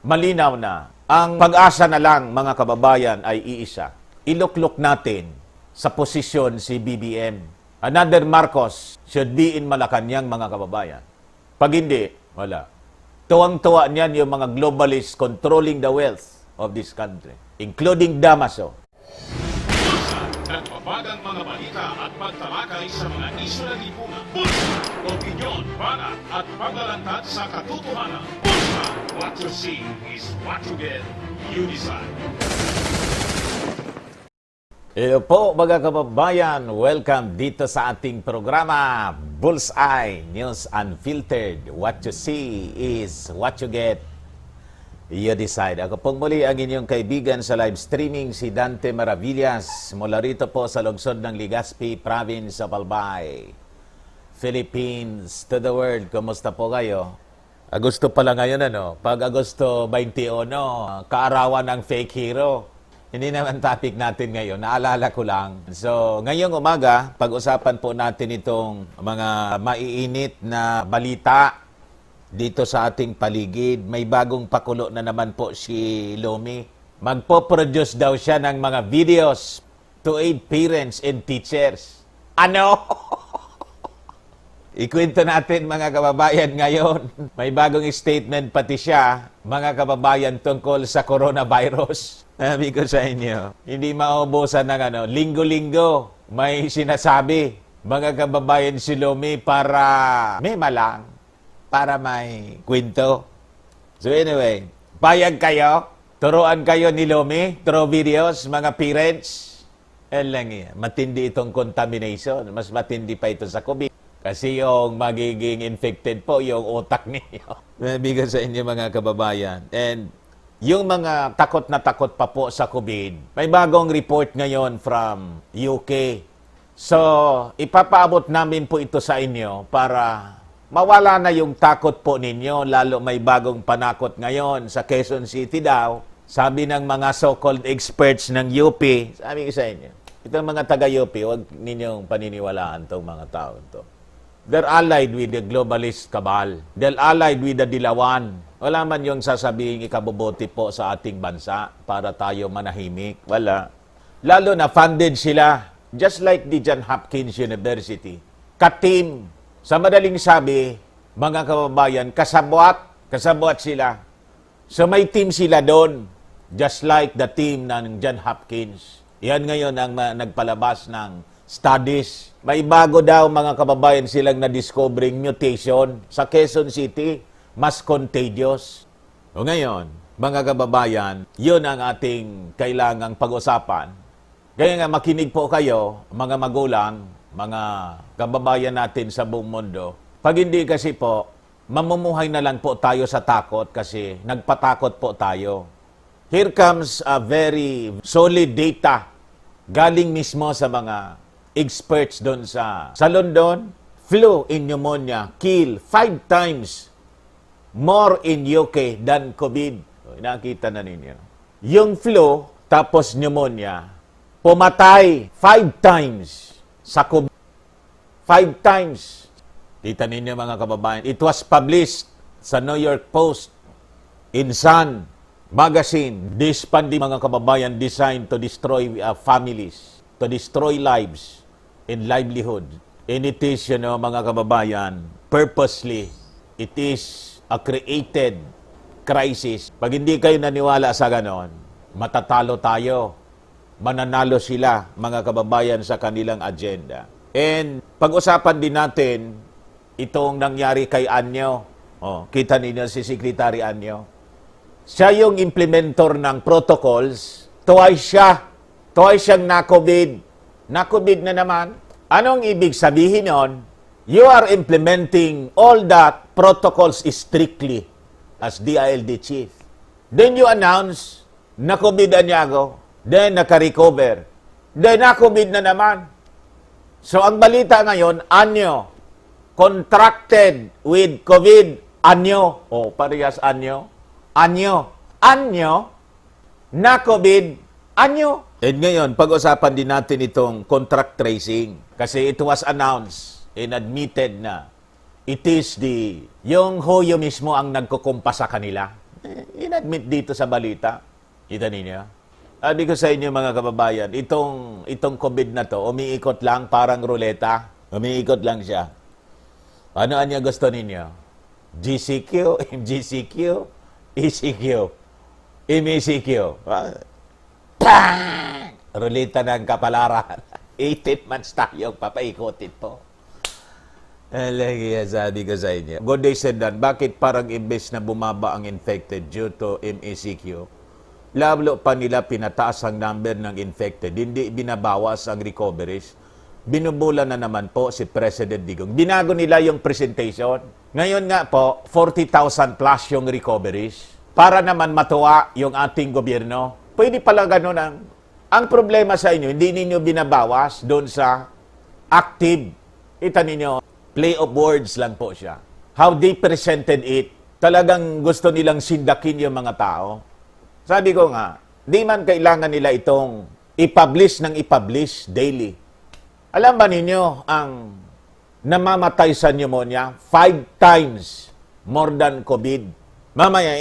malinaw na ang pag-asa na lang, mga kababayan, ay iisa. Iluklok natin sa posisyon si BBM. Another Marcos should be in Malacanang, mga kababayan. Pag hindi, wala. Tuwang-tuwa niyan yung mga globalists controlling the wealth of this country, including Damaso. Nagpapagang mga balita at pagtalakay sa mga isyu ng lipunan. Bulsa, opinyon, banat at paglalantad sa katotohanan. Bulsa, what you see is what you get. You decide. Hello po mga kababayan, welcome dito sa ating programa Bullseye News Unfiltered. What you see is what you get. You decide. Ako pong muli ang inyong kaibigan sa live streaming, si Dante Maravillas, mula rito po sa lungsod ng Legazpi, Province of Albay, Philippines to the world. Kumusta po kayo? Agosto pala ngayon, ano? Pag Agosto 21, kaarawan ng fake hero. Hindi naman topic natin ngayon, naalala ko lang. So, ngayong umaga, pag-usapan po natin itong mga maiinit na balita dito sa ating paligid. May bagong pakulo na naman po si Lomi. Magpo-produce daw siya ng mga videos to aid parents and teachers. Ano? Ikwento natin mga kababayan ngayon. May bagong statement pati siya, mga kababayan, tungkol sa coronavirus. Sabi ko sa inyo, hindi maubusan ng linggo-linggo may sinasabi, mga kababayan, si Lomi para may malang, para may kwento. So anyway, payag kayo, turuan kayo ni Lomi, through videos, mga parents. Lang yan, matindi itong contamination, mas matindi pa ito sa COVID. Kasi yung magiging infected po, yung utak niyo. Sabi ko sa inyo mga kababayan. And yung mga takot na takot pa po sa COVID, may bagong report ngayon from UK. So, ipapaabot namin po ito sa inyo para mawala na yung takot po ninyo, lalo may bagong panakot ngayon sa Quezon City daw. Sabi ng mga so-called experts ng UP, sabi ko sa inyo, itong mga taga-UP, huwag ninyong paniniwalaan itong mga tao ito. They're allied with the globalist cabal. They're allied with the Dilawan. Wala man yung sasabihin ikabubuti po sa ating bansa para tayo manahimik. Wala. Lalo na funded sila. Just like the Johns Hopkins University. Ka-team. Sa madaling sabi, mga kababayan, kasabwat sila. So may team sila doon. Just like the team ng Johns Hopkins. Yan ngayon ang nagpalabas ng studies. May bago daw mga kababayan silang na-discovering mutation sa Quezon City. Mas contagious. O ngayon, mga kababayan, yun ang ating kailangang pag-usapan. Kaya nga makinig po kayo, mga magulang, mga kababayan natin sa buong mundo. Pag hindi kasi po, mamumuhay na lang po tayo sa takot kasi nagpatakot po tayo. Here comes a very solid data galing mismo sa mga experts doon sa London. Flu in pneumonia kill 5 times more in UK than COVID. Nakita na ninyo. Yung flu, tapos pneumonia, pumatay 5 times sa COVID. 5 times. Kita ninyo mga kababayan. It was published sa New York Post, in Sun Magazine. This pandemic, mga kababayan, designed to destroy families, to destroy lives and livelihood. And it is, mga kababayan, purposely, it is a created crisis. Pag hindi kayo naniwala sa ganon, matatalo tayo. Mananalo sila, mga kababayan, sa kanilang agenda. And pag-usapan din natin itong nangyari kay Anyo. Kita ninyo si Secretary Anyo. Siya yung implementor ng protocols. Twice siyang na-COVID. Na-COVID na naman. Anong ibig sabihin nun? You are implementing all that protocols strictly as DILG chief. Then you announce, na-COVID niya ako. Then naka-recover. Then na-COVID na naman. So ang balita ngayon, Anyo, contracted with COVID. Anyo. Parehas Anyo. Anyo, na-COVID, Anyo. And ngayon, pag-usapan din natin itong contract tracing. Kasi it was announced and admitted na it is yung Hoyo mismo ang nagkukumpa sa kanila. inadmit dito sa balita. Kita ninyo? Sabi ko sa inyo mga kababayan, itong COVID na to, umiikot lang parang ruleta. Umiikot lang siya. Ano niya gusto ninyo? GCQ, MGCQ, ECQ, MECQ. Ruleta ng kapalaran. 18 months tayong papaikotin po. Alagya, sabi ko sa inyo. Good day said that, bakit parang imbes na bumaba ang infected due to MECQ, lalo pa nila pinataas ang number ng infected, hindi binabawas ang recoveries. Binubula na naman po si President Digong. Binago nila yung presentation. Ngayon nga po, 40,000 plus yung recoveries. Para naman matuwa yung ating gobyerno. Pwede pala ganun ang problema sa inyo, hindi ninyo binabawas doon sa active. Ita ninyo, play of words lang po siya. How they presented it, talagang gusto nilang sindakin yung mga tao. Sabi ko nga, di man kailangan nila itong i-publish ng i-publish daily. Alam ba ninyo, ang namamatay sa pneumonia, 5 times more than COVID. Mamaya,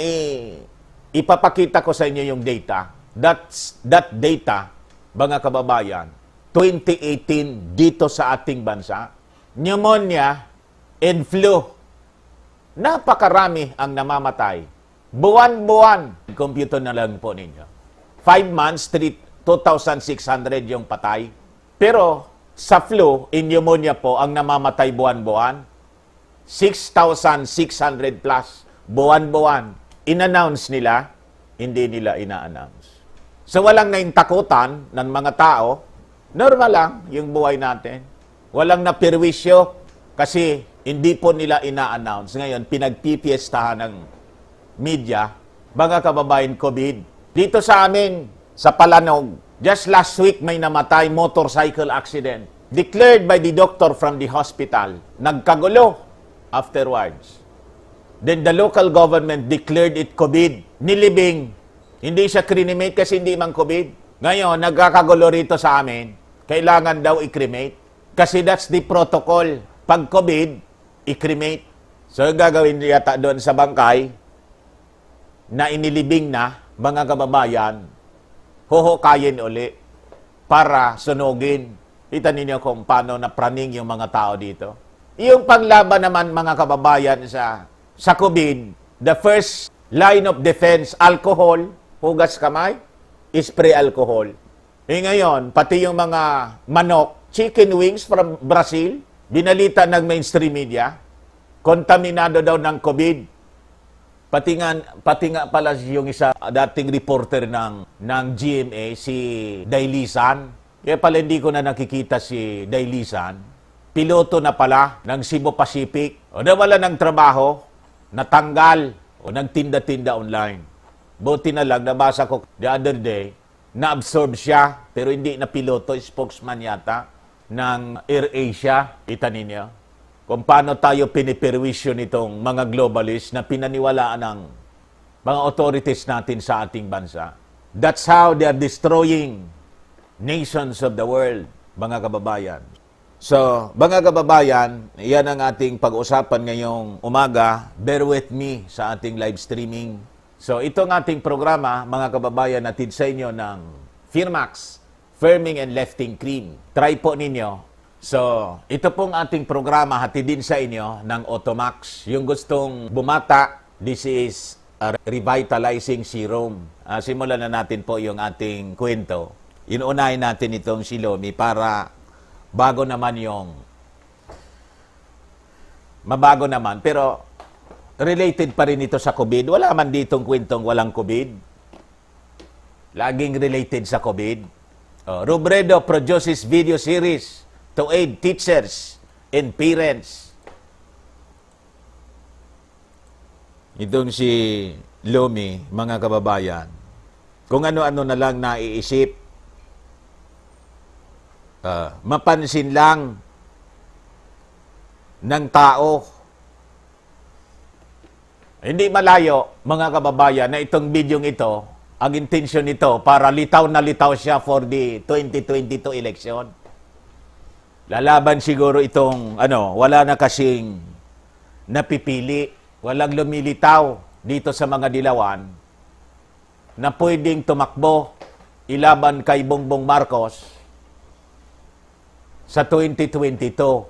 ipapakita ko sa inyo yung data. That data, mga kababayan, 2018 dito sa ating bansa, pneumonia and flu. Napakarami ang namamatay. Buwan-buwan. Computer na lang po ninyo. 5 months, 2,600 yung patay. Pero sa flu, in pneumonia po, ang namamatay buwan-buwan, 6,600 plus. Buwan-buwan. In-announce nila, hindi nila ina-announce. So walang naintakutan ng mga tao, normal lang yung buhay natin. Walang napirwisyo kasi hindi po nila ina-announce. Ngayon, pinagpipiestahan ng media, mga kababayan COVID. Dito sa amin, sa Palanog, just last week may namatay motorcycle accident. Declared by the doctor from the hospital. Nagkagulo afterwards. Then the local government declared it COVID. Nilibing. Hindi siya cremate kasi hindi man COVID. Ngayon, nagkakagulo rito sa amin. Kailangan daw i-cremate. Kasi that's the protocol. Pag COVID, i-cremate. So, gagawin yata doon sa bangkay na inilibing na, mga kababayan, huhukayin uli para sunugin. Kita ninyo kung paano napraning yung mga tao dito. Yung panglaban naman, mga kababayan, sa COVID, the first line of defense, alcohol, hugas kamay, spray alcohol. Ngayon, pati yung mga manok, chicken wings from Brazil, binalita ng mainstream media, kontaminado daw ng COVID. Pati nga pala yung isa, dating reporter ng GMA, si Dailisan. Kaya pala hindi ko na nakikita si Dailisan. Piloto na pala ng Cebu Pacific. O nawala ng trabaho, natanggal, o nagtinda-tinda online. Buti na lang, nabasa ko the other day, na-absorb siya, pero hindi na piloto, spokesman yata, ng AirAsia. Kita ninyo kung paano tayo piniperwisyo nitong mga globalist na pinaniwalaan ng mga authorities natin sa ating bansa. That's how they are destroying nations of the world, mga kababayan. So, mga kababayan, yan ang ating pag-usapan ngayong umaga. Bear with me sa ating live streaming. So, itong ating programa, mga kababayan, natid sa inyo ng Firmax, Firming and Lifting Cream. Try po ninyo. So, ito pong ating programa, hatid din sa inyo ng Automax. Yung gustong bumata, this is a revitalizing serum. Simulan na natin po yung ating kwento. Inuunahin natin itong si Lomi para bago naman yung mabago naman. Pero related pa rin ito sa COVID. Wala man ditong kwentong walang COVID. Laging related sa COVID. Robredo produces video series to aid teachers and parents. Itong si Lomi, mga kababayan, kung ano-ano na lang naiisip, mapansin lang ng tao. Hindi malayo, mga kababayan, na itong bidyong ito, ang intensyon nito para litaw na litaw siya for the 2022 election. Lalaban siguro itong, wala na kasing napipili, walang lumilitaw dito sa mga dilawan na pwedeng tumakbo ilaban kay Bongbong Marcos sa 2022.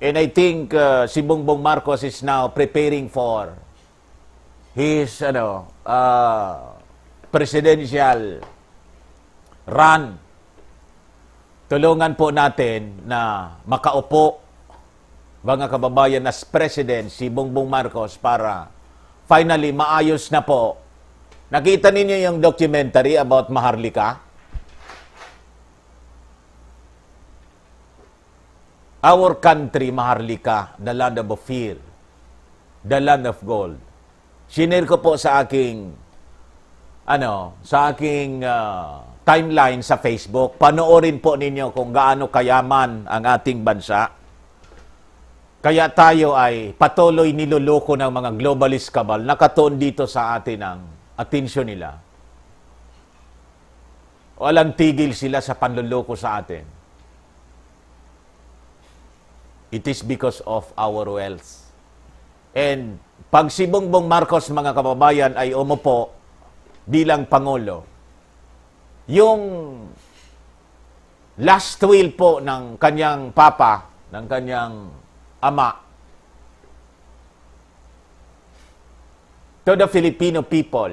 And I think si Bongbong Marcos is now preparing for his presidential run. Tulungan po natin na makaupo, mga kababayan, as president si Bongbong Marcos para finally maayos na po. Nakita ninyo yung documentary about Maharlika? Our country, Maharlika, the land of Ophir, the land of gold. Sinare ko po sa aking timeline sa Facebook. Panoorin po ninyo kung gaano kayaman ang ating bansa. Kaya tayo ay patuloy niloloko ng mga globalist cabal. Nakatuon dito sa atin ang atensyon nila. Walang tigil sila sa panloloko sa atin. It is because of our wealth. And pag si Bongbong Marcos, mga kababayan, ay umupo bilang Pangulo, yung last will po ng kanyang papa, ng kanyang ama, to the Filipino people,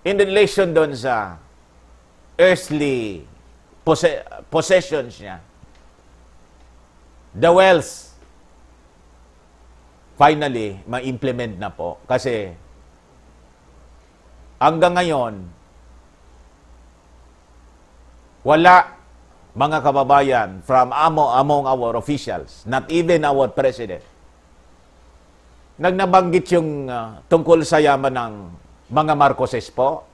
in relation doon sa earthly possessions niya, the wealth, finally, ma-implement na po. Kasi, hanggang ngayon, wala, mga kababayan, from among our officials, not even our president, nagnabanggit yung tungkol sa yaman ng mga Marcoses po,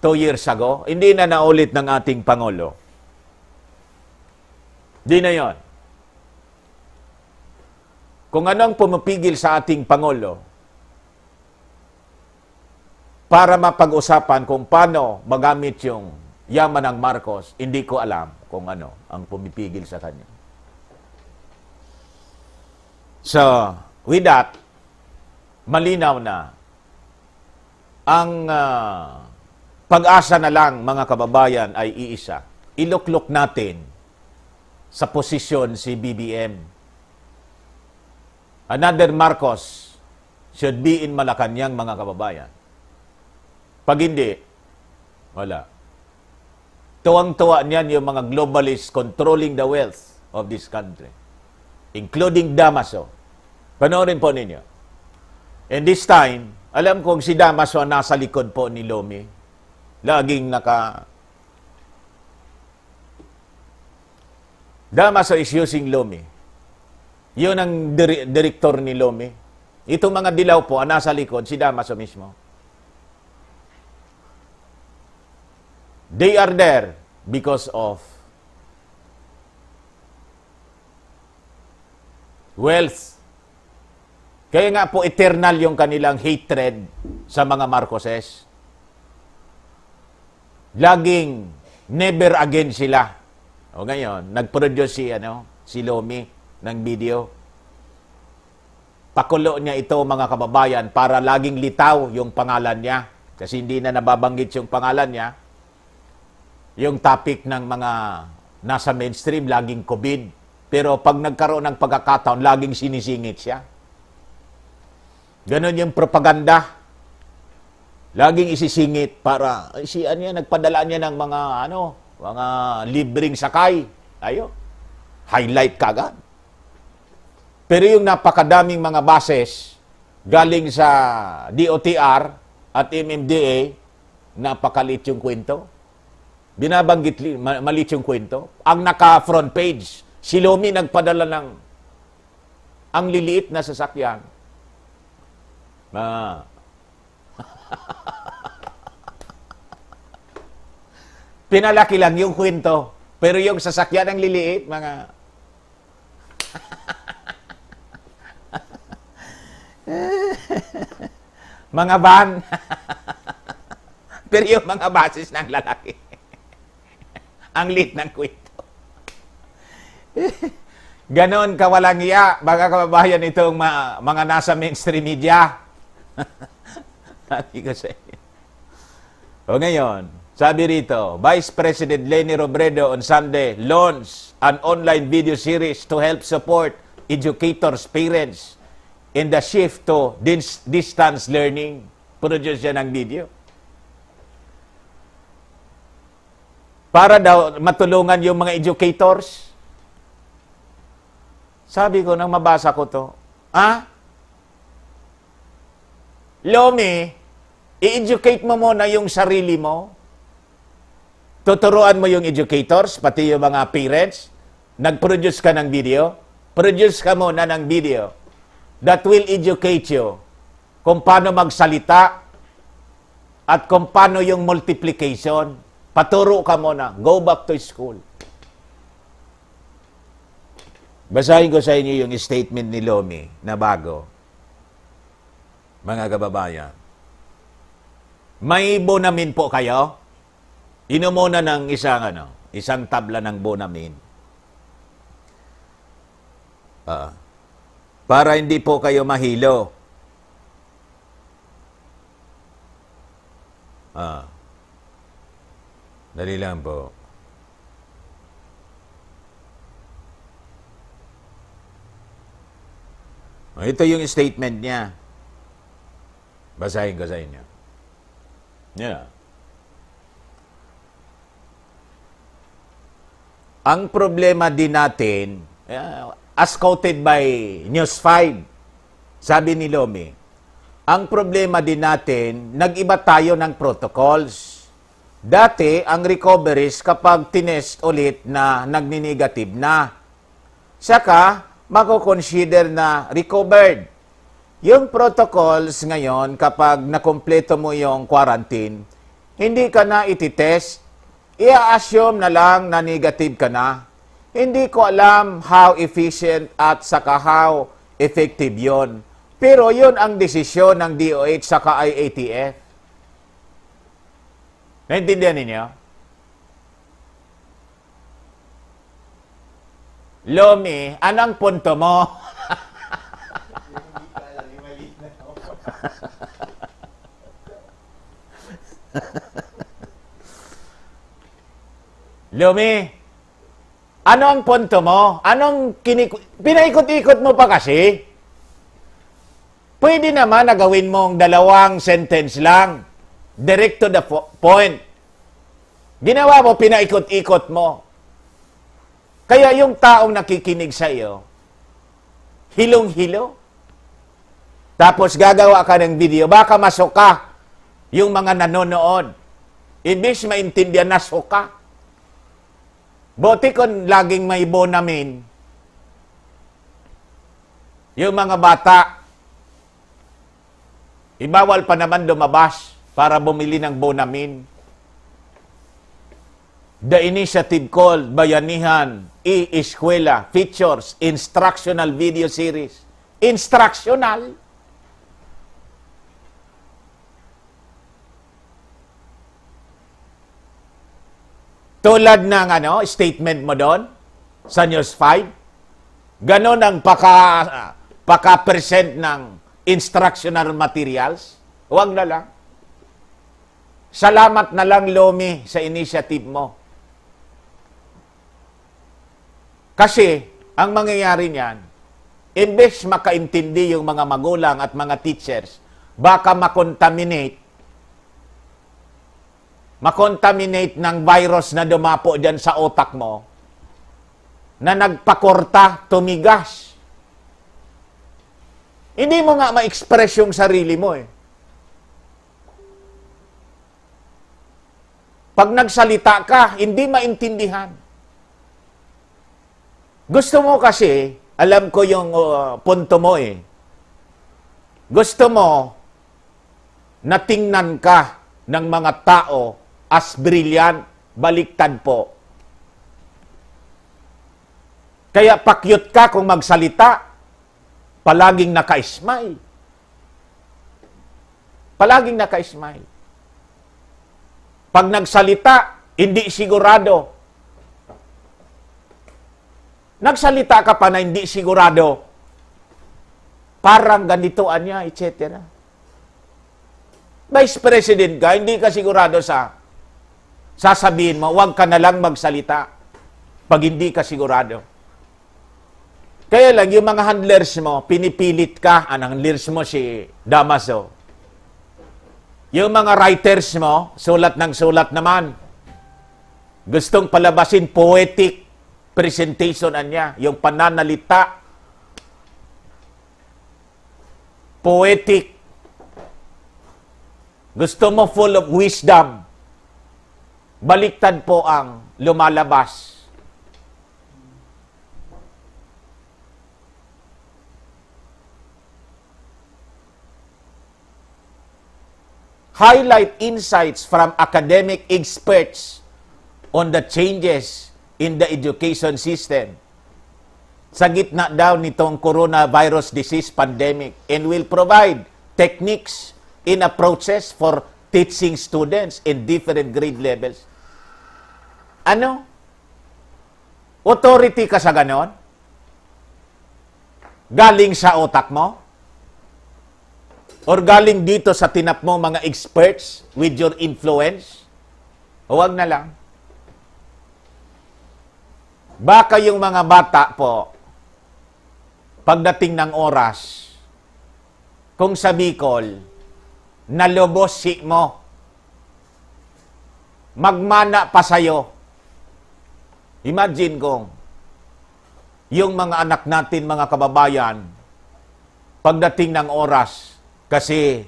2 years ago. Hindi na naulit ng ating Pangulo. Di na yon. Kung anong pumipigil sa ating Pangulo para mapag-usapan kung paano magamit yung yaman ng Marcos, hindi ko alam kung ano ang pumipigil sa kanya. So, with that, malinaw na ang pag-asa na lang, mga kababayan, ay iisa. Iluklok natin sa posisyon si BBM. Another Marcos should be in Malacanang, mga kababayan. Pag hindi, wala. Tuwang-tuwa niyan yung mga globalists controlling the wealth of this country, including Damaso. Panoorin po ninyo. And this time, alam kong si Damaso ang nasa likod po ni Lomi. Laging Damaso is using Lomi. Yun ang direktor ni Lomi. Itong mga dilaw po, ang nasa likod, si Damaso mismo. They are there because of wealth. Kaya nga po eternal yung kanilang hatred sa mga Marcoses. Laging never again sila. O ngayon, nag-produce si Lomi ng video. Pakulo niya ito, mga kababayan, para laging litaw yung pangalan niya. Kasi hindi na nababanggit yung pangalan niya. Yung topic ng mga nasa mainstream, laging COVID. Pero pag nagkaroon ng pagkakataon, laging sinisingit siya. Ganon yung propaganda. Laging isisingit para, nagpadala niya ng mga libreng sakay. Ayo, highlight kagad. Pero yung napakadaming mga bases galing sa DOTR at MMDA, napakalit yung kwento. Binabanggit, malit yung kwento. Ang naka-front page, si Lomi nagpadala ng ang liliit na sasakyan. Pinalaki lang yung kwento. Pero yung sasakyan ang liliit, mga mga van. Pero yung mga basis ng lalaki, ang lit ng kwento. Ganon kawalang iya, mga kababayan, itong mga nasa mainstream media. Sabi ko sa inyo. O ngayon, sabi rito, Vice President Leni Robredo on Sunday launched an online video series to help support educators, parents in the shift to distance learning. Produce siya ng video. Para daw matulungan yung mga educators. Sabi ko, nang mabasa ko to, Lomi, i-educate mo muna yung sarili mo. Tuturuan mo yung educators, pati yung mga parents. Nag-produce ka ng video. Produce ka muna ng video that will educate you kung paano magsalita at kung paano yung multiplication. Paturo ka muna. Go back to school. Basahin ko sa inyo yung statement ni Lomi na bago. Mga kababayan, may bonamin po kayo? Inom muna ng isang tabla ng bonamin. Para hindi po kayo mahilo. Dali lang po. Ito yung statement niya. Basahin ko sa inyo. Yeah. Ang problema din natin, as quoted by News 5, sabi ni Lomi, ang problema din natin, nag-iba tayo ng protocols. Dati, ang recoveries kapag tinest ulit na nagni-negative na. Saka, mako-consider na recovered. Yung protocols ngayon, kapag nakompleto mo yung quarantine, hindi ka na ititest, i-assume na lang na negative ka na. Hindi ko alam how efficient at saka how effective yon. Pero yon ang desisyon ng DOH saka IATF. Naintindihan ninyo? Lomi, anong punto mo? Lomi, ano ang punto mo? Pinaikot-ikot mo pa kasi? Pwede naman na gawin mong 2 sentence lang. Direct to the point. Ginawa mo, pinaikot-ikot mo. Kaya yung taong nakikinig sa iyo, hilong-hilo. Tapos gagawa ka ng video, baka masuka yung mga nanonood. Ibig maintindihan na suka. Buti kung laging may bonamin, yung mga bata, ibawal pa naman lumabas para bumili ng bonamin. The initiative called Bayanihan E-Eskwela features instructional video series. Instructional? Tulad ng statement mo doon sa News 5, ganon ang paka-present ng instructional materials. Huwag na lang. Salamat na lang, Lomi, sa initiative mo. Kasi, ang mangyayari niyan, imbes makaintindi yung mga magulang at mga teachers, baka makontaminate ng virus na dumapo dyan sa otak mo, na nagpakorta, tumigas. Hindi mo nga ma-express yung sarili mo eh. Pag nagsalita ka, hindi maintindihan. Gusto mo kasi, alam ko yung punto mo eh. Gusto mo na tingnan ka ng mga tao as brilliant, baliktad po. Kaya pakyut ka kung magsalita, palaging naka-smile. Palaging naka-smile. Pag nagsalita, hindi sigurado. Nagsalita ka pa na hindi sigurado. Parang ganitoan niya, etc. Vice President ka, hindi ka sigurado sa sasabihin mo, huwag ka na lang magsalita pag hindi ka sigurado. Kaya lang, yung mga handlers mo, pinipilit ka, ang handlers mo si Damaso. Yung mga writers mo, sulat ng sulat naman. Gustong palabasin poetic presentation niya, yung pananalita. Poetic. Gusto mo full of wisdom. Baliktad po ang lumalabas. Highlight insights from academic experts on the changes in the education system sa gitna daw nitong coronavirus disease pandemic, and will provide techniques in approaches for teaching students in different grade levels. Ano? Authority ka sa ganon? Galing sa otak mo? Or galing dito sa tinap mo mga experts with your influence? Huwag na lang. Baka yung mga bata po, pagdating ng oras, kung sa Bicol, nalobosi mo, magmana pa sa'yo. Imagine kung yung mga anak natin, mga kababayan, pagdating ng oras, kasi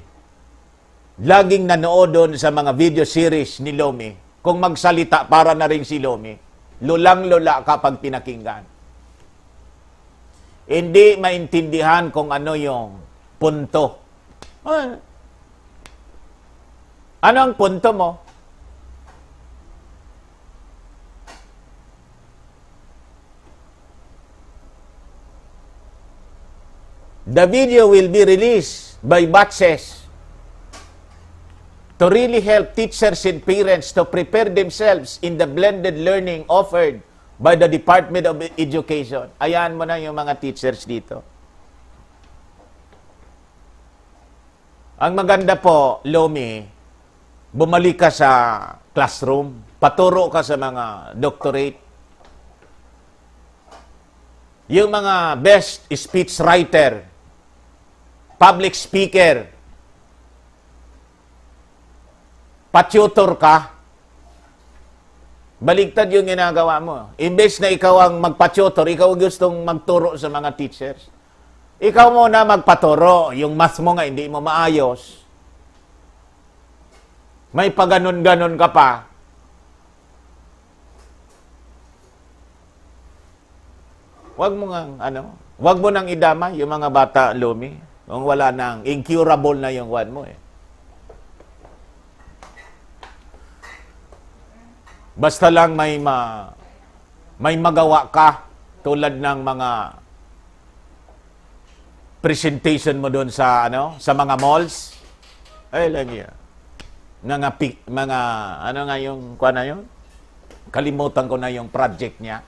laging nanood doon sa mga video series ni Lomi, kung magsalita para na rin si Lomi, lulang-lula kapag pinakinggan. Hindi maintindihan kung ano yung punto. Ano ang punto mo? The video will be released by batches to really help teachers and parents to prepare themselves in the blended learning offered by the Department of Education. Ayan mo na yung mga teachers dito. Ang maganda po, Lomi, bumalik ka sa classroom, paturo ka sa mga doctorate. Yung mga best speech writer, public speaker, pa-tutor ka, baligtad yung ginagawa mo. Imbes na ikaw ang magpa-tutor, ikaw gustong magturo sa mga teachers. Ikaw muna magpaturo. Yung math mo nga, hindi mo maayos. May paganon-ganon ka pa. Wag mo nang idama yung mga bata, Lomi. Kung wala nang, incurable na yung one mo eh. Basta lang may magawa ka tulad ng mga presentation mo doon sa sa mga malls. Ay lang yan. Mga ano nga yung kuha na yun? Kalimutan ko na yung project niya.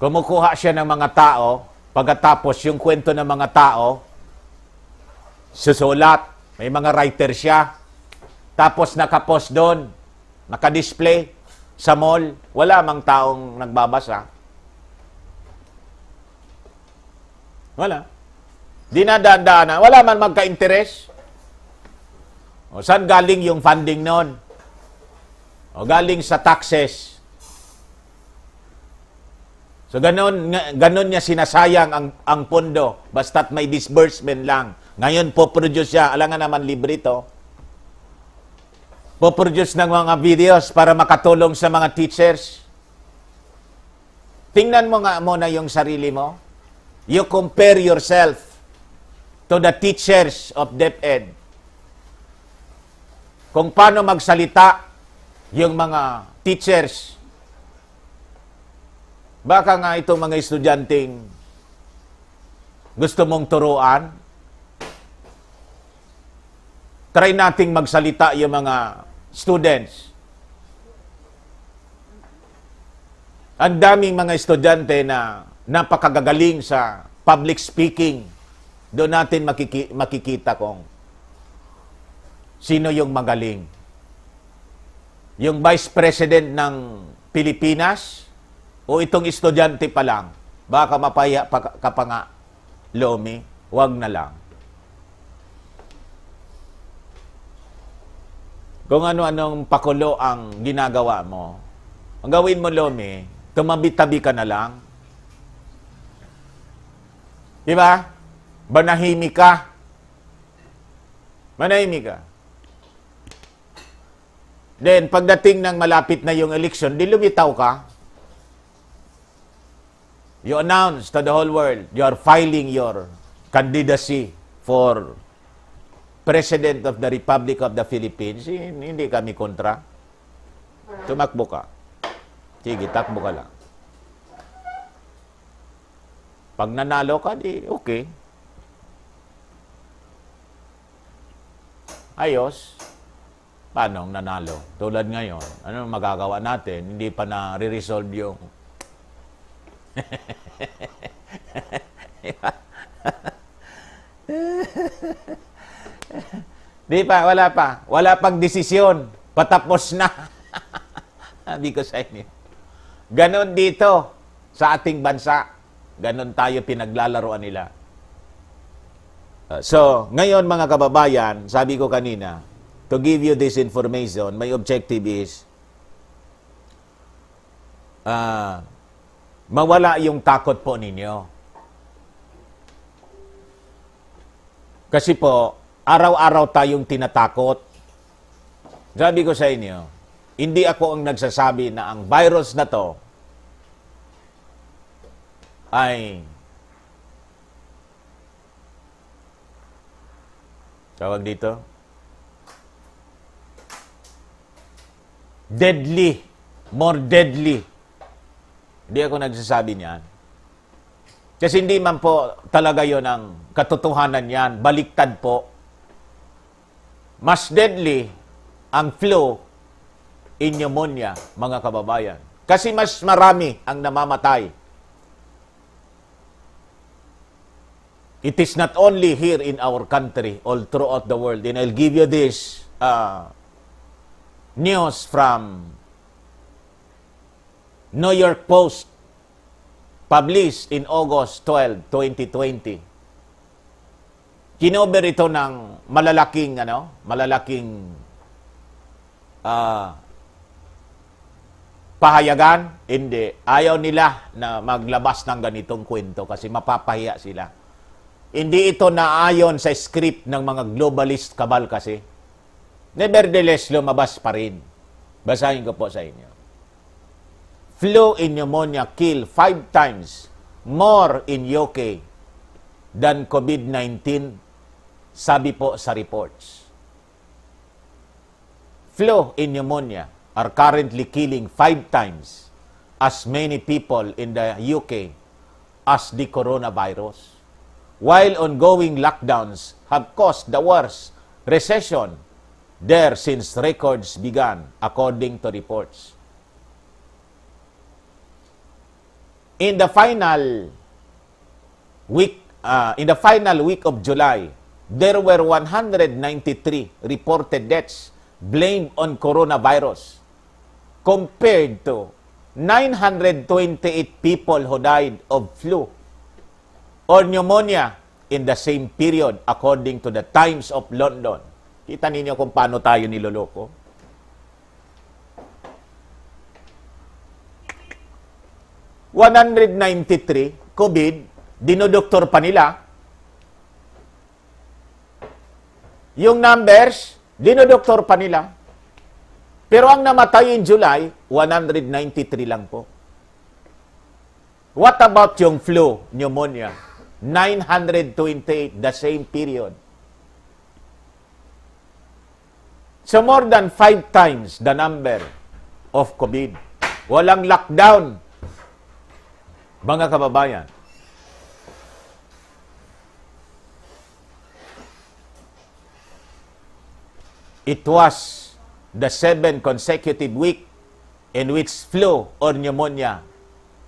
Kumukuha siya ng mga tao, pagkatapos yung kwento ng mga tao, susulat. May mga writer siya. Tapos nakapost doon. Nakadisplay sa mall. Wala mang taong nagbabasa. Wala. Dinadaan-daan. Wala man magka-interes. O saan galing yung funding noon? O galing sa taxes. So ganun niya sinasayang ang pondo. Basta't may disbursement lang. Ngayon, po-produce siya. Alam nga naman, libre ito. Po-produce ng mga videos para makatulong sa mga teachers. Tingnan mo nga muna yung sarili mo. You compare yourself to the teachers of DepEd. Kung paano magsalita yung mga teachers. Baka nga itong mga estudyanteng gusto mong turuan, try nating magsalita yung mga students. Ang daming mga estudyante na napakagagaling sa public speaking. Doon natin makikita kung sino yung magaling. Yung Vice President ng Pilipinas o itong estudyante pa lang, baka mapaya ka pa nga, Lomi, wag na lang. Kung ano-anong pakulo ang ginagawa mo, ang gawin mo, Lomi, tumabi-tabi ka na lang. Diba? Manahimik ka. Manahimik ka. Then, pagdating ng malapit na yung election, di lumitaw ka. You announce to the whole world, you are filing your candidacy for President of the Republic of the Philippines. Hindi kami kontra. Tumakbo ka. Sige, takbo ka lang. Pag nanalo ka, di okay. Ayos. Paano nanalo? Tulad ngayon, ano magagawa natin? Hindi pa na-resolve yung Di pa, wala pa. Wala pang desisyon. Patapos na. Sabi ko sa inyo. Ganon dito sa ating bansa. Ganon tayo pinaglalaroan nila. So, ngayon mga kababayan, sabi ko kanina, to give you this information, my objective is mawala yung takot po ninyo. Kasi po, araw-araw tayong tinatakot. Sabi ko sa inyo, hindi ako ang nagsasabi na ang virus na to ay tawag dito deadly, more deadly. Hindi ako nagsasabi niyan. Kasi hindi man po talaga yon ang katotohanan yan. Baliktad po. Mas deadly ang flu in pneumonia, mga kababayan. Kasi mas marami ang namamatay. It is not only here in our country, all throughout the world. And I'll give you this news from New York Post, published in August 12, 2020. Kinover ito ng malalaking pahayagan. Hindi. Ayaw nila na maglabas ng ganitong kwento kasi mapapahiya sila. Hindi ito naayon sa script ng mga globalist cabal kasi. Nevertheless, lumabas pa rin. Basahin ko po sa inyo. Flu in pneumonia kill 5 times more in UK than COVID-19, sabi po sa reports. Flu in pneumonia are currently killing 5 times as many people in the UK as the coronavirus, while ongoing lockdowns have caused the worst recession there since records began, according to reports. In the final week of July, there were 193 reported deaths blamed on coronavirus, compared to 928 people who died of flu or pneumonia in the same period, according to the Times of London. Kita ninyo kung paano tayo niloloko. $193 COVID, dinodoktor pa nila. Yung numbers, dinodoktor pa nila. Pero ang namatay in July, 193 lang po. What about yung flu, pneumonia? 928, the same period. So more than 5 times the number of COVID. Walang lockdown. Mga kababayan, it was the 7th consecutive week in which flu or pneumonia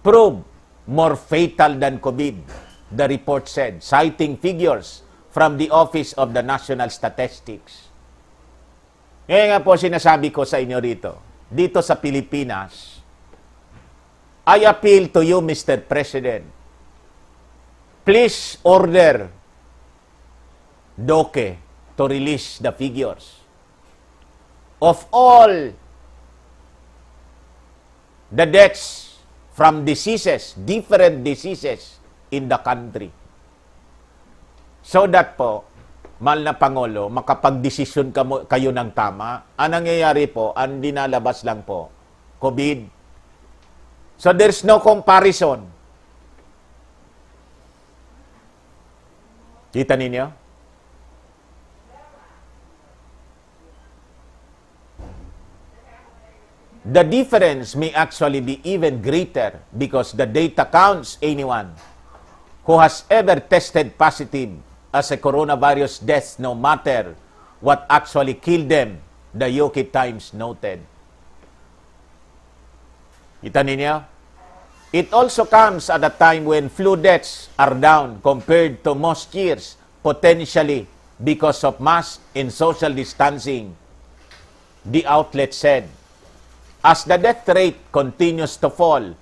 prove more fatal than COVID, the report said, citing figures from the Office of the National Statistics. Ngayon nga po sinasabi ko sa inyo dito sa Pilipinas, I appeal to you, Mr. President, please order DOCE to release the figures of all the deaths from diseases, different diseases in the country. So that po, mahal na Pangulo, makapag-desisyon kayo ng tama. Ang nangyayari po, ang dinalabas lang po, COVID. So there's no comparison. Kita ninyo? The difference may actually be even greater because the data counts anyone who has ever tested positive as a coronavirus death, no matter what actually killed them, the UK Times noted. Kita ninyo? It also comes at a time when flu deaths are down compared to most years, potentially because of mask and social distancing, the outlet said. As the death rate continues to fall,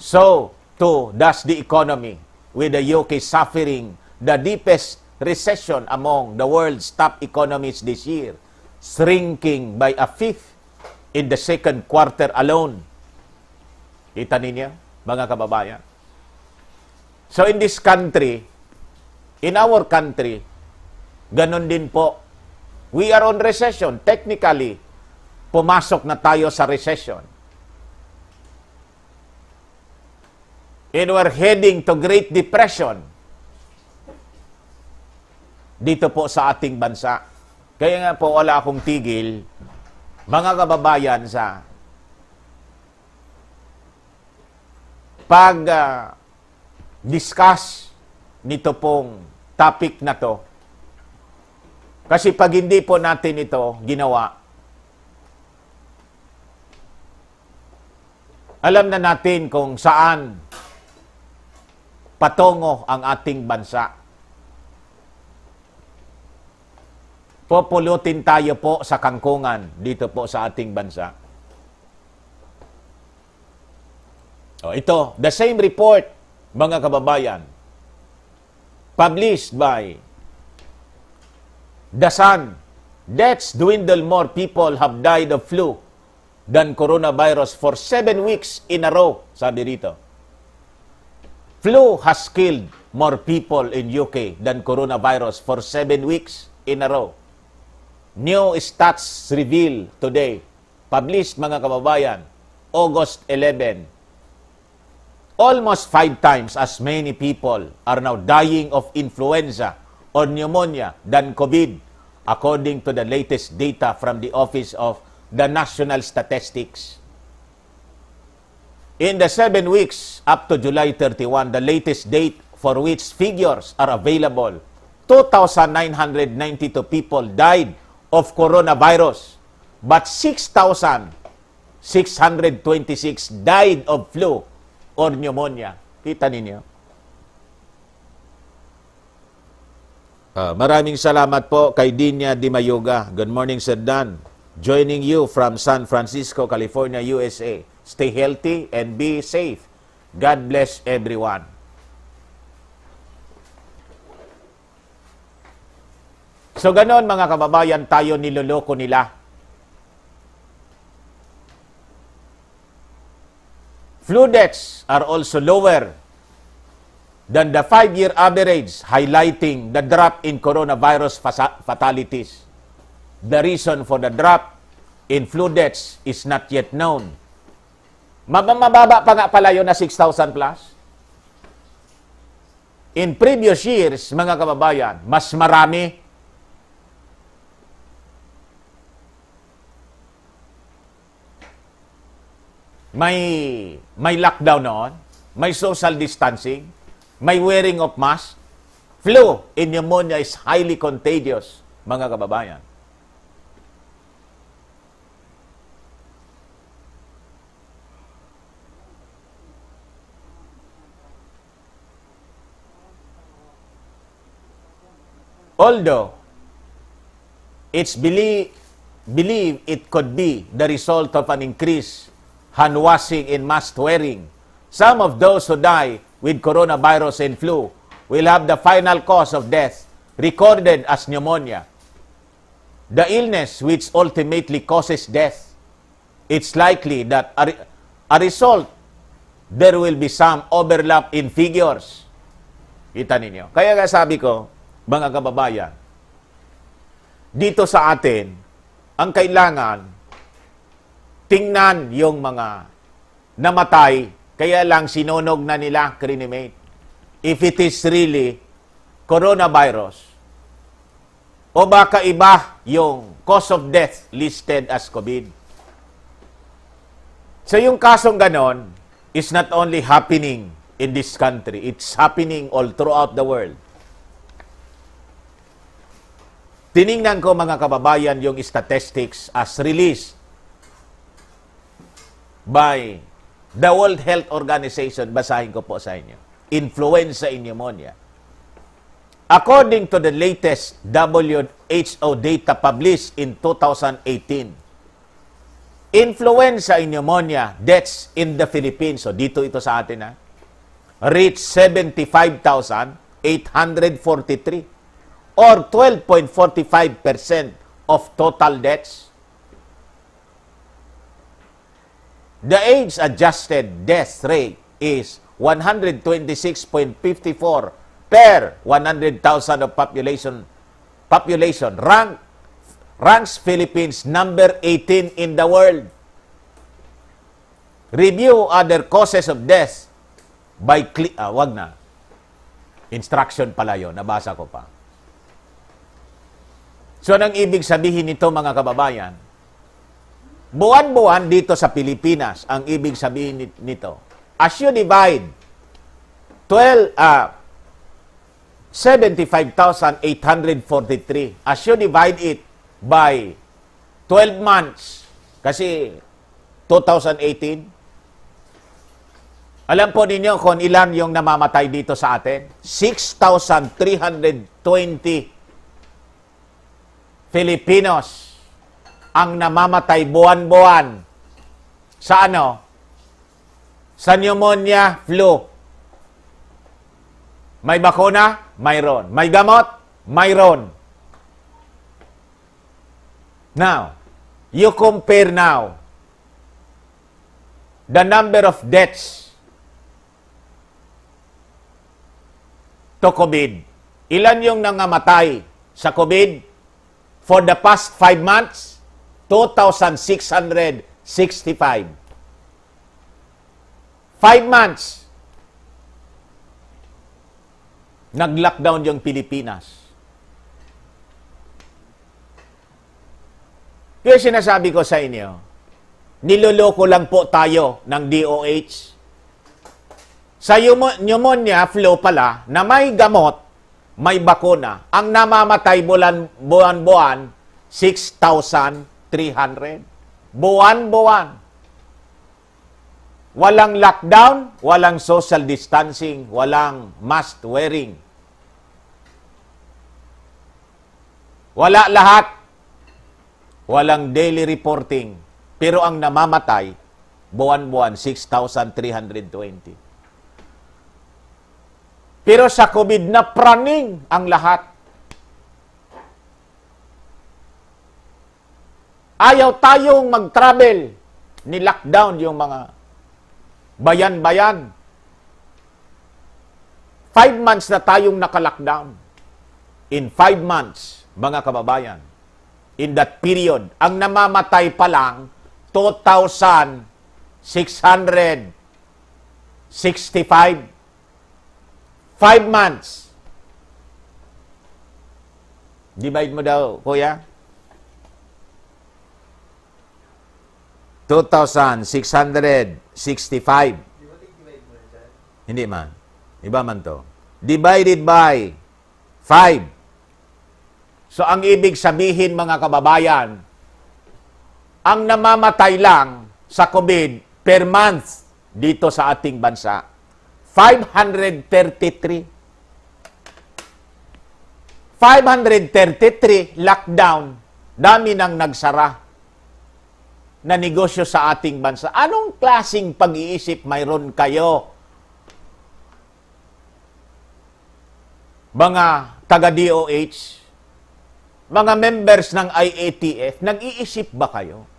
so too does the economy, with the UK suffering the deepest recession among the world's top economies this year, shrinking by a fifth in the second quarter alone. Kita ninyo, mga kababayan? So in this country, in our country, ganun din po. We are on recession. Technically, pumasok na tayo sa recession. And we're heading to Great Depression dito po sa ating bansa. Kaya nga po wala akong tigil, mga kababayan, sa pag-discuss nito pong topic na to. Kasi pag hindi po natin ito ginawa, alam na natin kung saan patungo ang ating bansa. Populutin tayo po sa kangkungan dito po sa ating bansa. Ito, the same report, mga kababayan, published by The Sun. Deaths dwindle, more people have died of flu than coronavirus for 7 weeks in a row, sabi rito. Flu has killed more people in UK than coronavirus for 7 weeks in a row. New stats reveal today, published, mga kababayan, August 11. Almost 5 times as many people are now dying of influenza or pneumonia than COVID, according to the latest data from the Office of the National Statistics. In the 7 weeks up to July 31, the latest date for which figures are available, 2,992 people died of coronavirus, but 6,626 died of flu or pneumonia. Kita ninyo? Maraming salamat po kay Dinya Di Mayoga. Good morning, Sir Dan. Joining you from San Francisco, California, USA. Stay healthy and be safe. God bless everyone. So ganon, mga kababayan, tayo niloloko nila. Flu deaths are also lower than the 5-year average, highlighting the drop in coronavirus fatalities. The reason for the drop in flu deaths is not yet known. Mababa pa nga pala yun na 6,000 plus. In previous years, mga kababayan, mas marami. May lockdown noon, may social distancing, may wearing of mask. Flu and pneumonia is highly contagious, mga kababayan. Although, it's believe it could be the result of an increased hand washing and mask wearing. Some of those who die with coronavirus and flu will have the final cause of death recorded as pneumonia. The illness which ultimately causes death. It's likely that a result, there will be some overlap in figures. Kita ninyo. Kaya nga sabi ko, mga kababayan, dito sa atin, ang kailangan, tingnan yung mga namatay, kaya lang sinunog na nila, cremate. If it is really coronavirus, o baka iba yung cause of death listed as COVID. So yung kasong ganon is not only happening in this country, it's happening all throughout the world. Tiningnan ko mga kababayan yung statistics as released by the World Health Organization. Basahin ko po sa inyo. Influenza and pneumonia. According to the latest WHO data published in 2018, influenza and pneumonia deaths in the Philippines, so dito ito sa atin reached 75,843 or 12.45% of total deaths. The age-adjusted death rate is 126.54 per 100,000 of population ranks Philippines number 18 in the world. Review other causes of death by wag na. Instruction pala yun, nabasa ko pa. So, anong ibig sabihin nito mga kababayan? Buwan-buwan dito sa Pilipinas, ang ibig sabihin nito, as you divide 75,843, as you divide it by 12 months, kasi 2018, alam po ninyo kung ilan yung namamatay dito sa atin? 6,320 Filipinos ang namamatay buwan-buwan sa ano? Sa pneumonia, flu. May bakuna? Mayroon. May gamot? Mayroon. Now, you compare now the number of deaths to COVID. Ilan yung nangamatay sa COVID? For the past 5 months, 2,665. 5 months, nag-lockdown yung Pilipinas. Kaya sinasabi ko sa inyo, niloloko lang po tayo ng DOH. Sa pneumonia, flu pala, na may gamot, may bakuna. Ang namamatay buwan-buwan, 6,300. Buwan-buwan. Walang lockdown, walang social distancing, walang mask wearing. Wala lahat. Walang daily reporting. Pero ang namamatay, buwan-buwan, 6,320. Pero sa COVID na praning ang lahat. Ayaw tayong mag-travel. Ni-lockdown yung mga bayan-bayan. 5 months na tayong naka-lockdown. In 5 months, mga kababayan, in that period, ang namamatay pa lang, 2,665. 5 months. Divide mo daw, kuya. 2,665. Hindi man. Iba man to. Divided by 5. So, ang ibig sabihin, mga kababayan, ang namamatay lang sa COVID per month dito sa ating bansa, 533. 533 lockdown, dami nang nagsara na negosyo sa ating bansa. Anong klaseng pag-iisip mayroon kayo, mga taga-DOH, mga members ng IATF, nag-iisip ba kayo?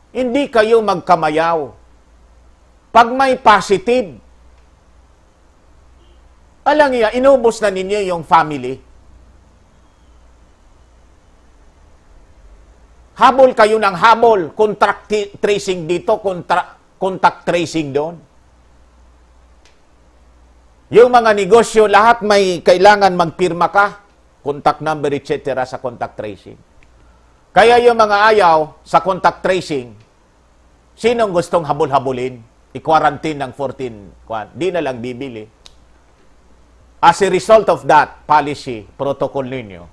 Hindi kayo magkamayaw. Pag may positive, alam niya, inubos na ninyo yung family. Habol kayo ng habol, contact tracing dito, contact tracing doon. Yung mga negosyo, lahat may kailangan magpirma ka, contact number, etc. sa contact tracing. Kaya yung mga ayaw sa contact tracing, sinong gustong habol-habulin, i-quarantine ng 14 kwan, di na lang bibili. As a result of that policy, protocol ninyo,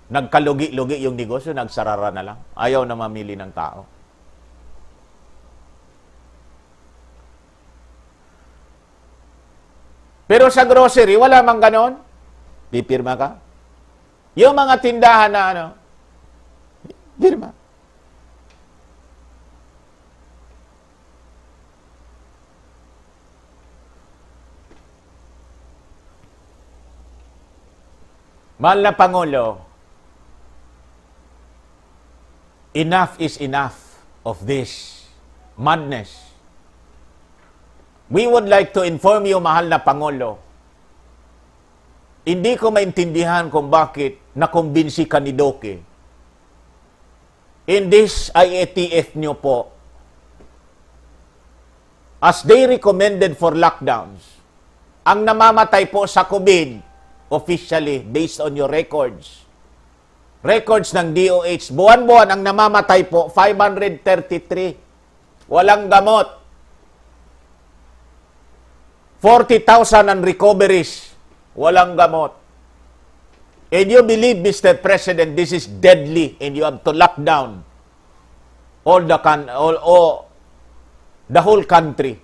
nagkalugi-lugi yung negosyo, nagsarara na lang. Ayaw na mamili ng tao. Pero sa grocery, wala mang ganon. Pipirma ka. Yung mga tindahan na ano, pirma. Mahal na Pangulo, enough is enough of this madness. We would like to inform you, mahal na Pangulo, hindi ko maintindihan kung bakit nakumbinsi ka ni Doke. In this IATF nyo po, as they recommended for lockdowns, ang namamatay po sa COVID, officially, based on your records ng DOH, buwan-buwan ang namamatay po, 533. Walang gamot. 40,000 ang recoveries. Walang gamot. And you believe, Mr. President, this is deadly and you have to lock down the whole country.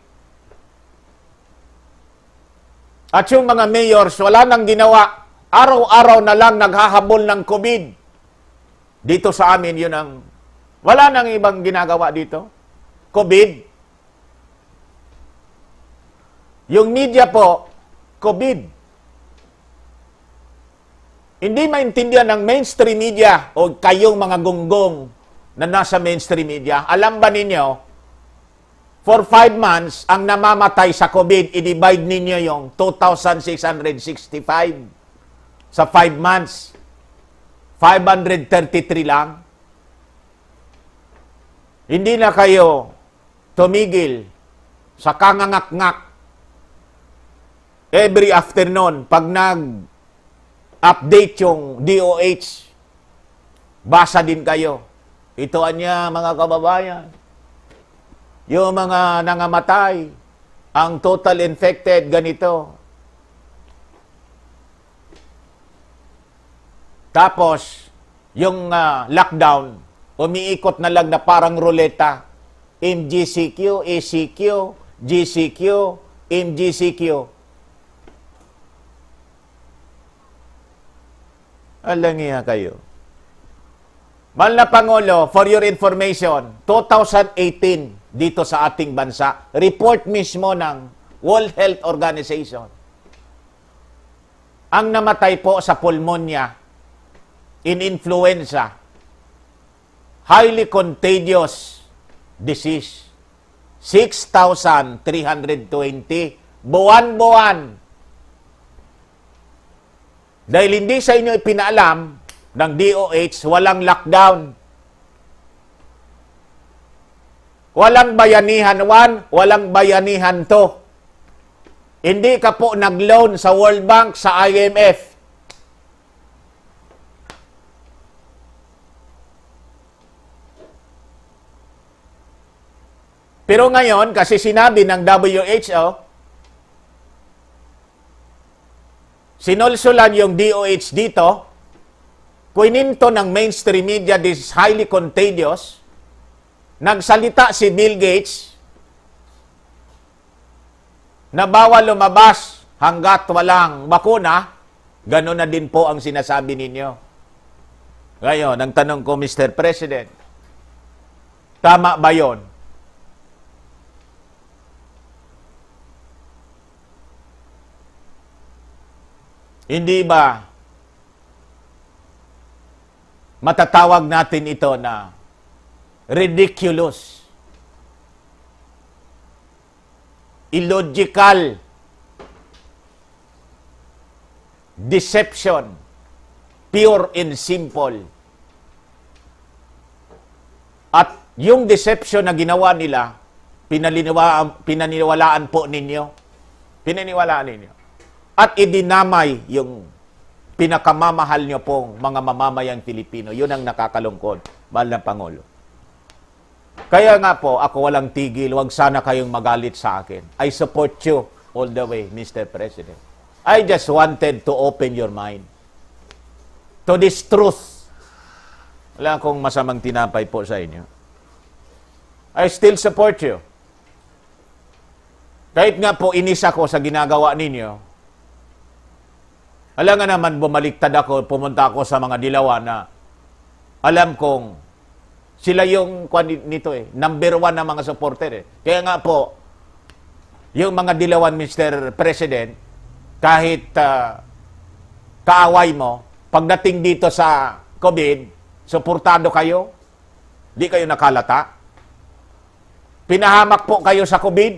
At yung mga mayors, wala nang ginawa. Araw-araw na lang naghahabol ng COVID. Dito sa amin, yun ang... Wala nang ibang ginagawa dito. COVID. Yung media po, COVID. Hindi maintindihan ng mainstream media o kayong mga gunggong na nasa mainstream media. Alam ba ninyo, for 5 months, ang namamatay sa COVID, i-divide ninyo yung 2,665 sa 5 months. 533 lang. Hindi na kayo tumigil sa kangangak-ngak. Every afternoon, pag nag-update yung DOH, basa din kayo. Ito anya, mga kababayan. Yung mga nangamatay, ang total infected, ganito. Tapos, yung lockdown, umiikot na lang na parang ruleta. MGCQ, ACQ, GCQ, MGCQ. Alam niya kayo. Mahal na Pangulo, for your information, 2018 dito sa ating bansa, report mismo ng World Health Organization. Ang namatay po sa pulmonya, in influenza, highly contagious disease, 6,320, buwan-buwan. Dahil hindi sa inyo ipinaalam ng DOH, walang lockdown. Walang bayanihan 1, walang bayanihan 2. Hindi ka po nag-loan sa World Bank, sa IMF. Pero ngayon, kasi sinabi ng WHO, sinulsulan yung DOH dito, kuininto ng mainstream media, this is highly contagious. Nagsalita si Bill Gates, na bawal lumabas hanggat walang bakuna, gano'n na din po ang sinasabi ninyo. Ngayon, ang tanong ko, Mr. President, tama ba yon? Hindi ba matatawag natin ito na ridiculous, illogical, deception, pure and simple. At yung deception na ginawa nila, pinaniwalaan po ninyo. Pinaniwalaan ninyo. At idinamay yung pinakamamahal nyo pong mga mamamayang Pilipino. Yun ang nakakalungkod, mahal na Pangulo. Kaya nga po, ako walang tigil, wag sana kayong magalit sa akin. I support you all the way, Mr. President. I just wanted to open your mind to this truth. Wala akong masamang tinapay po sa inyo. I still support you. Kahit nga po inis ako sa ginagawa ninyo, alam nga naman, bumaliktad ako, pumunta ako sa mga dilawan na alam kong sila yung nito number 1 na mga supporter Kaya nga po, yung mga dilawan, Mr. President, kahit kaaway mo, pagdating dito sa COVID, suportado kayo, di kayo nakalata. Pinahamak po kayo sa COVID.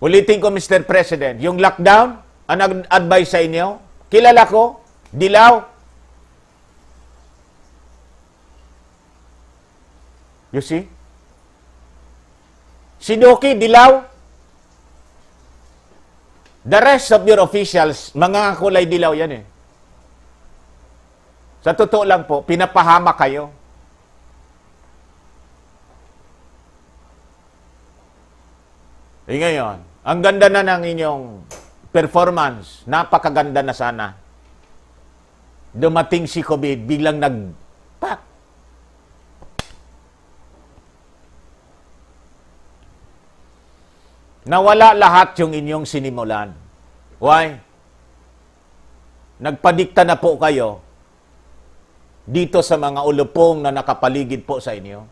Ulitin ko, Mr. President, yung lockdown, ang advice sa inyo, kilala ko, dilaw. You see? Si Doki, dilaw. The rest of your officials, mga kulay dilaw yan eh. Sa totoo lang po, pinapahama kayo. Eh ngayon, ang ganda na ng inyong performance, napakaganda na sana. Dumating si COVID, biglang nag-pak. Nawala lahat yung inyong sinimulan. Why? Nagpadikta na po kayo dito sa mga ulupong na nakapaligid po sa inyo.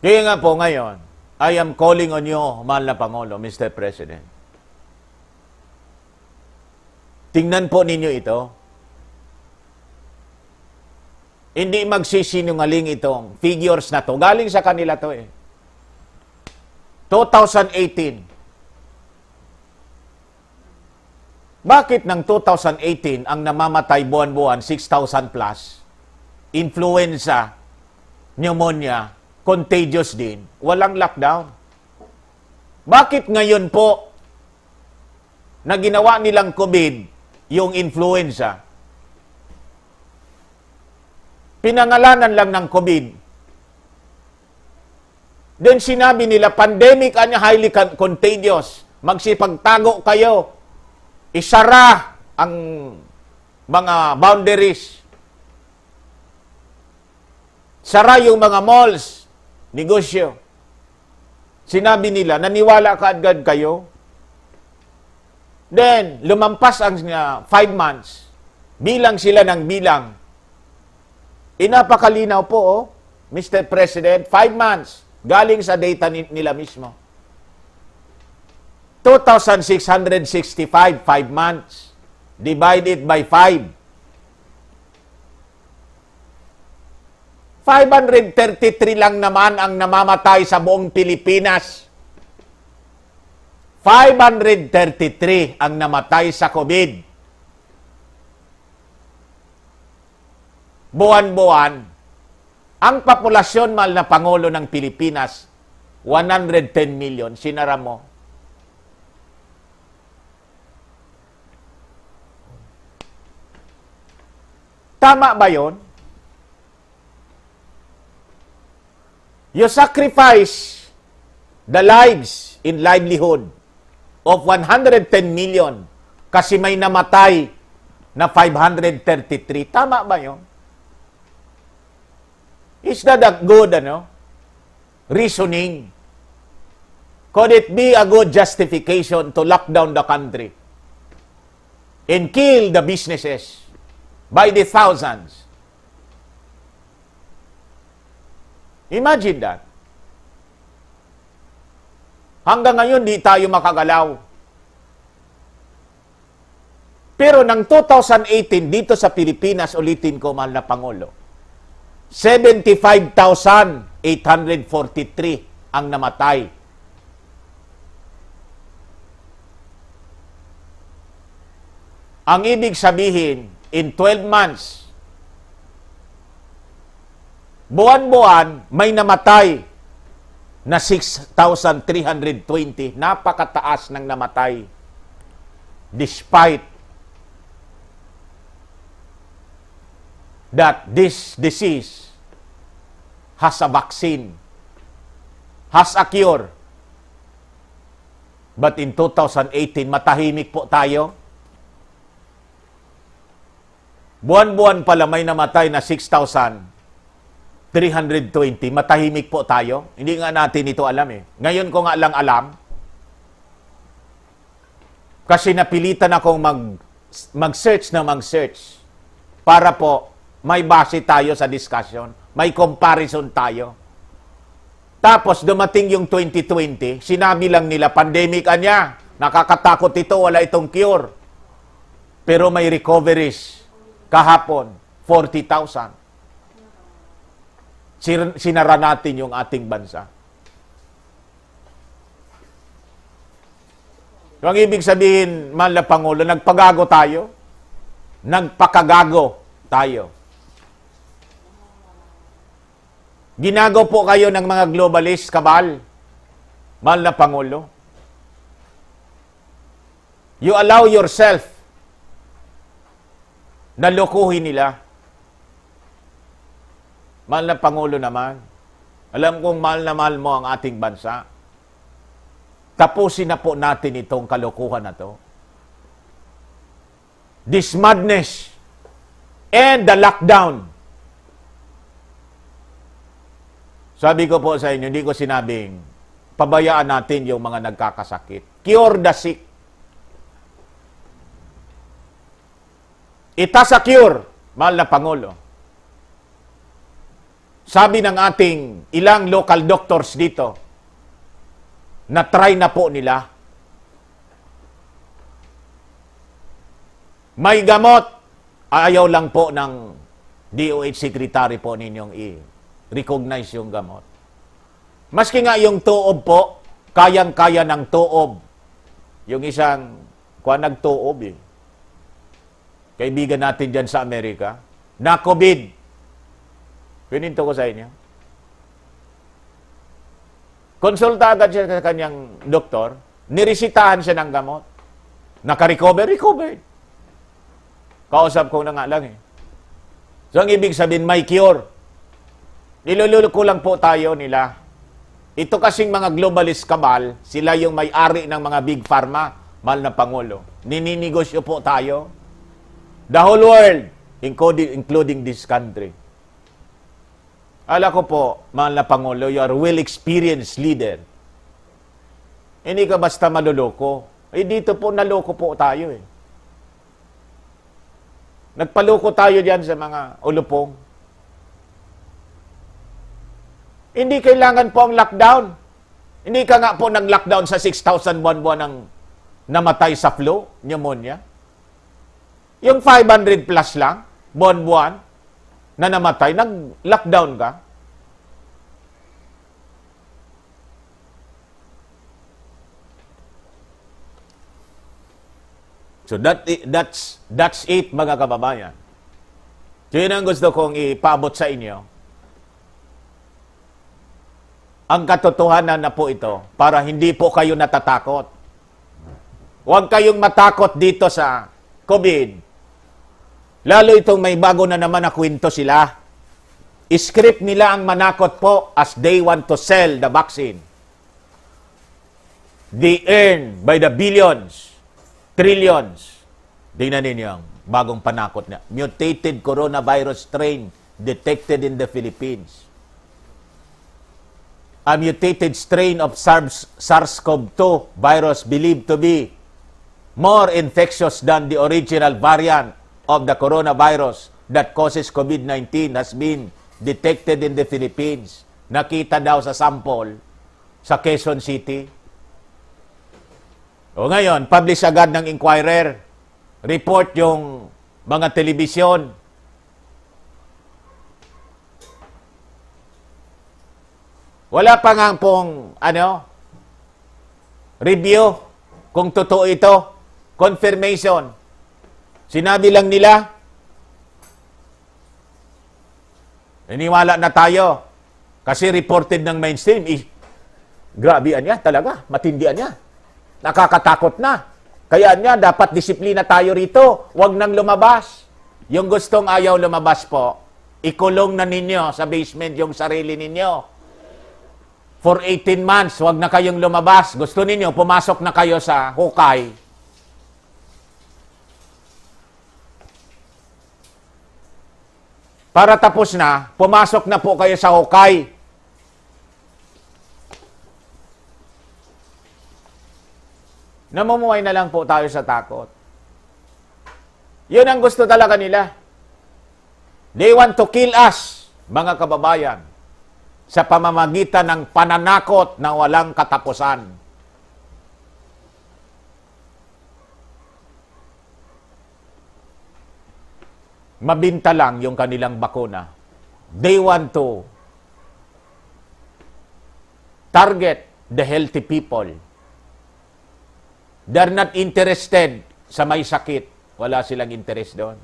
Kaya nga po ngayon, I am calling on you, mahal na Pangulo, Mr. President. Tingnan po ninyo ito. Hindi magsisinungaling itong figures na to. Galing sa kanila to eh. 2018. Bakit ng 2018 ang namamatay buwan-buwan 6,000 plus? Influenza, pneumonia, contagious din. Walang lockdown. Bakit ngayon po na ginawa nilang COVID yung influenza? Pinangalanan lang ng COVID. Then sinabi nila, pandemic and highly contagious. Magsipagtago kayo. Isara ang mga boundaries. Sara yung mga malls. Negosyo. Sinabi nila, naniwala kaagad kayo. Then, lumampas ang 5 months. Bilang sila ng bilang. Inapakalinaw po, Mr. President, 5 months. Galing sa data nila mismo. 2,665, 5 months. Divided by 5. 533 lang naman ang namamatay sa buong Pilipinas. 533 ang namatay sa COVID. Buwan-buwan, ang populasyon, mahal na Pangulo ng Pilipinas, 110 million. Sinara mo. Tama ba yun? You sacrifice the lives in livelihood of 110 million kasi may namatay na 533. Tama ba yun? Is that good, ano? reasoning? Could it be a good justification to lock down the country and kill the businesses by the thousands? Imagine that. Hanggang ngayon, di tayo makagalaw. Pero ng 2018, dito sa Pilipinas, ulitin ko, mahal na Pangulo, 75,843 ang namatay. Ang ibig sabihin, in 12 months, buwan-buwan, may namatay na 6,320. Napakataas ng namatay. Despite that this disease has a vaccine, has a cure. But in 2018, matahimik po tayo. Buwan-buwan pala may namatay na 6,320. Matahimik po tayo. Hindi nga natin ito alam eh. Ngayon ko nga lang alam. Kasi napilitan akong mag-search na mag-search para po may base tayo sa discussion. May comparison tayo. Tapos dumating yung 2020, sinabi lang nila, pandemic anya, nakakatakot ito, wala itong cure. Pero may recoveries. Kahapon, 40,000. Sinara natin yung ating bansa. So, ang ibig sabihin, mahal na Pangulo, nagpagago tayo. Nagpakagago tayo. Ginago po kayo ng mga globalist, kabal. Mahal na Pangulo. You allow yourself na lokohin nila. Mahal na Pangulo naman. Alam kong mahal na mahal mo ang ating bansa. Tapusin na po natin itong kalokohan na to. This madness and the lockdown. Sabi ko po sa inyo, hindi ko sinabing pabayaan natin yung mga nagkakasakit. Cure the sick. Ita sa cure, mahal na Pangulo. Sabi ng ating ilang local doctors dito, na try na po nila. May gamot. Ayaw lang po ng DOH secretary po ninyong i-recognize yung gamot. Maski nga yung tuob po, kayang-kaya ng tuob. Yung isang, nagtuob eh. Kaibigan natin dyan sa Amerika, na COVID. Pininto ko sa inyo. Konsulta agad siya sa kanyang doktor, niresitahan siya ng gamot. Naka-recover? Recovered. Kausap ko na nga lang eh. So, ang ibig sabihin, may cure. Niluluko lang po tayo nila. Ito kasing mga globalist kabal, sila yung may-ari ng mga big pharma, mahal na Pangulo. Nininegosyo po tayo. The whole world, including this country. Ala ko po, mahal na Pangulo, you are a well-experienced leader. Hindi ka basta maluloko. Dito po, naloko po tayo eh. Nagpaloko tayo diyan sa mga ulupong. Hindi kailangan po ang lockdown. Hindi ka nga po nag-lockdown sa 6,000 buwan-buwan ang namatay sa flu, pneumonia. Yung 500 plus lang, buwan-buwan, na namatay, nag-lockdown ka. So that's it, mga kababayan. So yun ang gusto kong ipaabot sa inyo. Ang katotohanan na po ito, para hindi po kayo natatakot. Huwag kayong matakot dito sa COVID. Lalo itong may bago na naman na kwento sila. Script nila ang manakot po as they want to sell the vaccine. They earn by the billions, trillions. Tingnan ninyo ang bagong panakot niya. Mutated coronavirus strain detected in the Philippines. a mutated strain of SARS-CoV-2 virus believed to be more infectious than the original variant of the coronavirus that causes COVID-19 has been detected in the Philippines. Nakita daw sa sample sa Quezon City. O ngayon, publish agad ng Inquirer. Report yung mga telebisyon. Wala pa nga pong review kung totoo ito. Confirmation. Sinabi lang nila, iniwala na tayo. Kasi reported ng mainstream, grabe niya talaga, matindihan niya. Nakakatakot na. Kaya niya, dapat disiplina tayo rito. Huwag nang lumabas. Yung gustong ayaw lumabas po, ikulong na ninyo sa basement yung sarili ninyo. For 18 months, huwag na kayong lumabas. Gusto ninyo, pumasok na kayo sa hukay. Para tapos na, pumasok na po kayo sa hukay. Namumuhay na lang po tayo sa takot. Yun ang gusto talaga nila. They want to kill us, mga kababayan, sa pamamagitan ng pananakot na walang katapusan. Mabinta lang yung kanilang bakuna. They want to target the healthy people. They're not interested sa may sakit. Wala silang interest doon.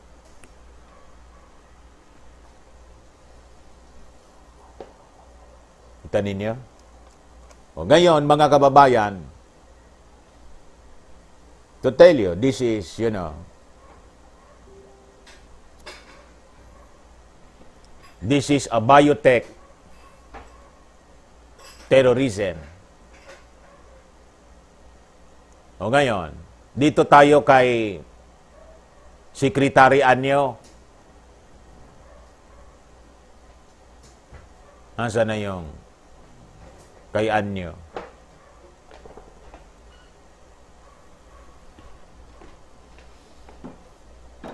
Kita ninyo? O ngayon, mga kababayan, to tell you, this is, this is a biotech terrorism. O ngayon, dito tayo kay Secretary Anyo. Asa na yung kay Anyo?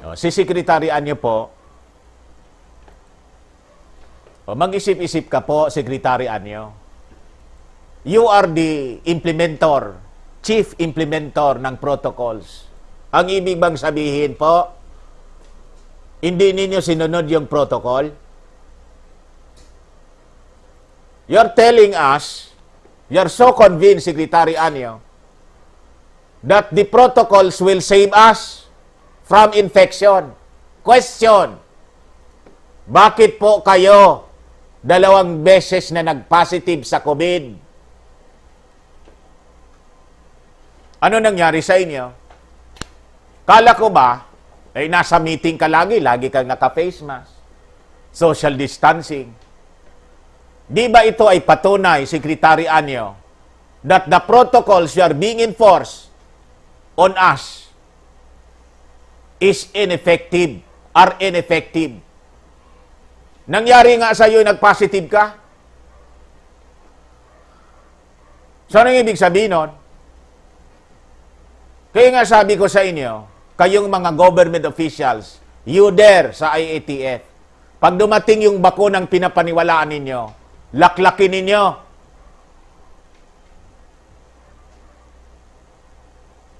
O, si Secretary Anyo po, mag-isip-isip ka po, Secretary Anyo. You are the implementor, chief implementor ng protocols. Ang ibig bang sabihin po, hindi ninyo sinunod yung protocol? You're telling us, you're so convinced, Secretary Anyo, that the protocols will save us from infection. Question, bakit po kayo 2 beses na nag-positive sa COVID? Ano nangyari sa inyo? Kala ko ba, nasa meeting ka lagi kang naka-face mask, social distancing. Di ba ito ay patunay, Secretary Anyo, that the protocols you are being enforced on us are ineffective? Nangyari nga sa iyo, nag-positive ka? So, anong ibig sabihin nun? Kaya nga sabi ko sa inyo, kayong mga government officials, you there sa IATF, pag dumating yung bakunang pinapaniwalaan ninyo, laklakin ninyo.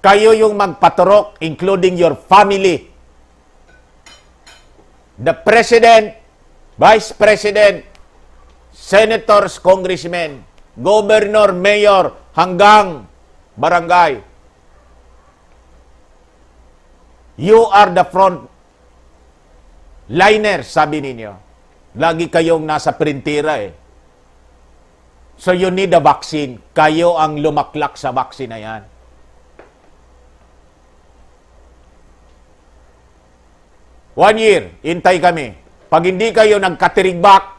Kayo yung magpaturok, including your family. The President, Vice President, Senators, Congressmen, Governor, Mayor, hanggang barangay. You are the front liners, sabi ninyo. Lagi kayong nasa printira eh. So you need a vaccine. Kayo ang lumaklak sa vaccine na yan. One year, intay kami. Pag hindi kayo nagkatirig back,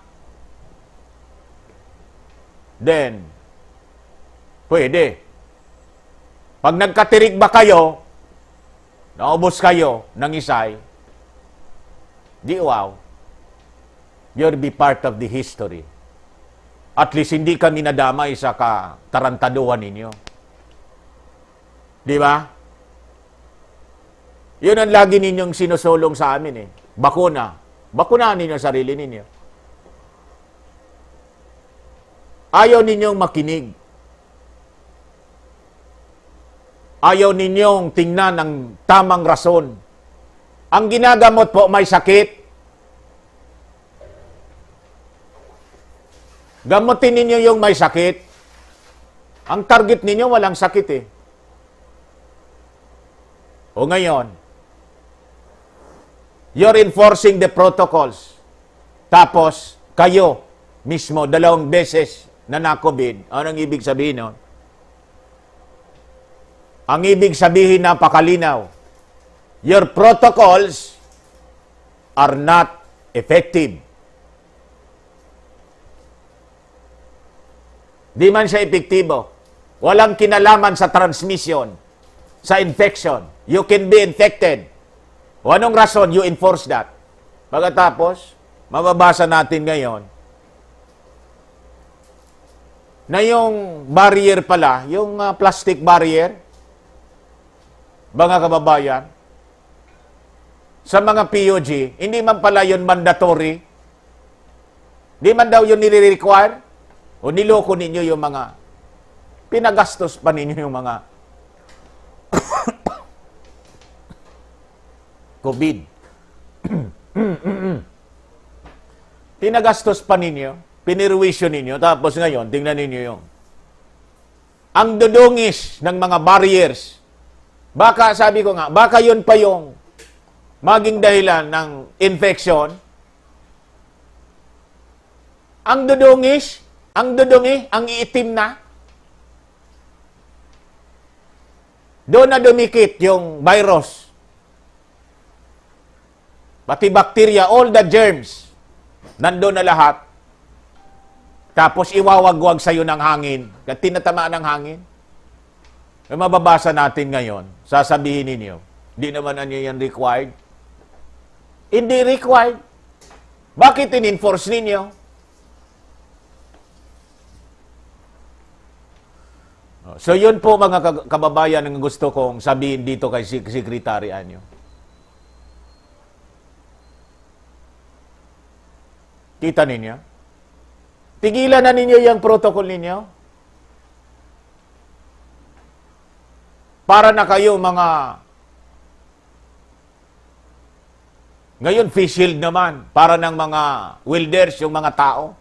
then, pwede. Pag nagkatirig back kayo, naubos kayo ng isay, di wow, you'll be part of the history. At least hindi kami nadamay sa katarantaduhan ninyo. Di ba? Yun ang lagi ninyong sinusulong sa amin eh. Bakuna. Bakunahan ninyo ang sarili ninyo. Ayaw ninyong makinig. Ayaw ninyong tingnan ang tamang rason. Ang ginagamot po may sakit. Gamutin ninyo yung may sakit. Ang target ninyo walang sakit eh. O ngayon, you're enforcing the protocols. Tapos, kayo mismo, 2 beses na na-COVID. Anong ibig sabihin nun? Ang ibig sabihin napakalinaw. Your protocols are not effective. Di man siya epektibo. Walang kinalaman sa transmission, sa infection. You can be infected. O anong rason you enforce that? Pagkatapos, mababasa natin ngayon na yung barrier pala, yung plastic barrier, mga kababayan, sa mga POG, hindi man pala yun mandatory. Di man daw yun nire-require. O niloko ninyo yung mga, pinagastos pa ninyo yung mga COVID. Pinagastos pa ninyo, pinirwisyo ninyo, tapos ngayon, tingnan ninyo yung ang dudungis ng mga barriers. Baka, sabi ko nga, baka yun pa yung maging dahilan ng infection. Ang dudungis, ang dudungi, ang iitim na. Doon na dumikit yung virus. Pati bacteria, all the germs, nandoon na lahat. Tapos iwawagwag sa'yo ng hangin. At tinatamaan ng hangin. May mababasa natin ngayon, sasabihin ninyo, hindi naman ano yan required. Hindi required. Bakit in-enforce ninyo? So yun po mga kababayan ang gusto kong sabihin dito kay Secretary Anyo. Kita ninyo? Tigilan na ninyo yung protocol ninyo. Para na kayo mga... Ngayon, face shield naman. Para ng mga wielders, yung mga tao.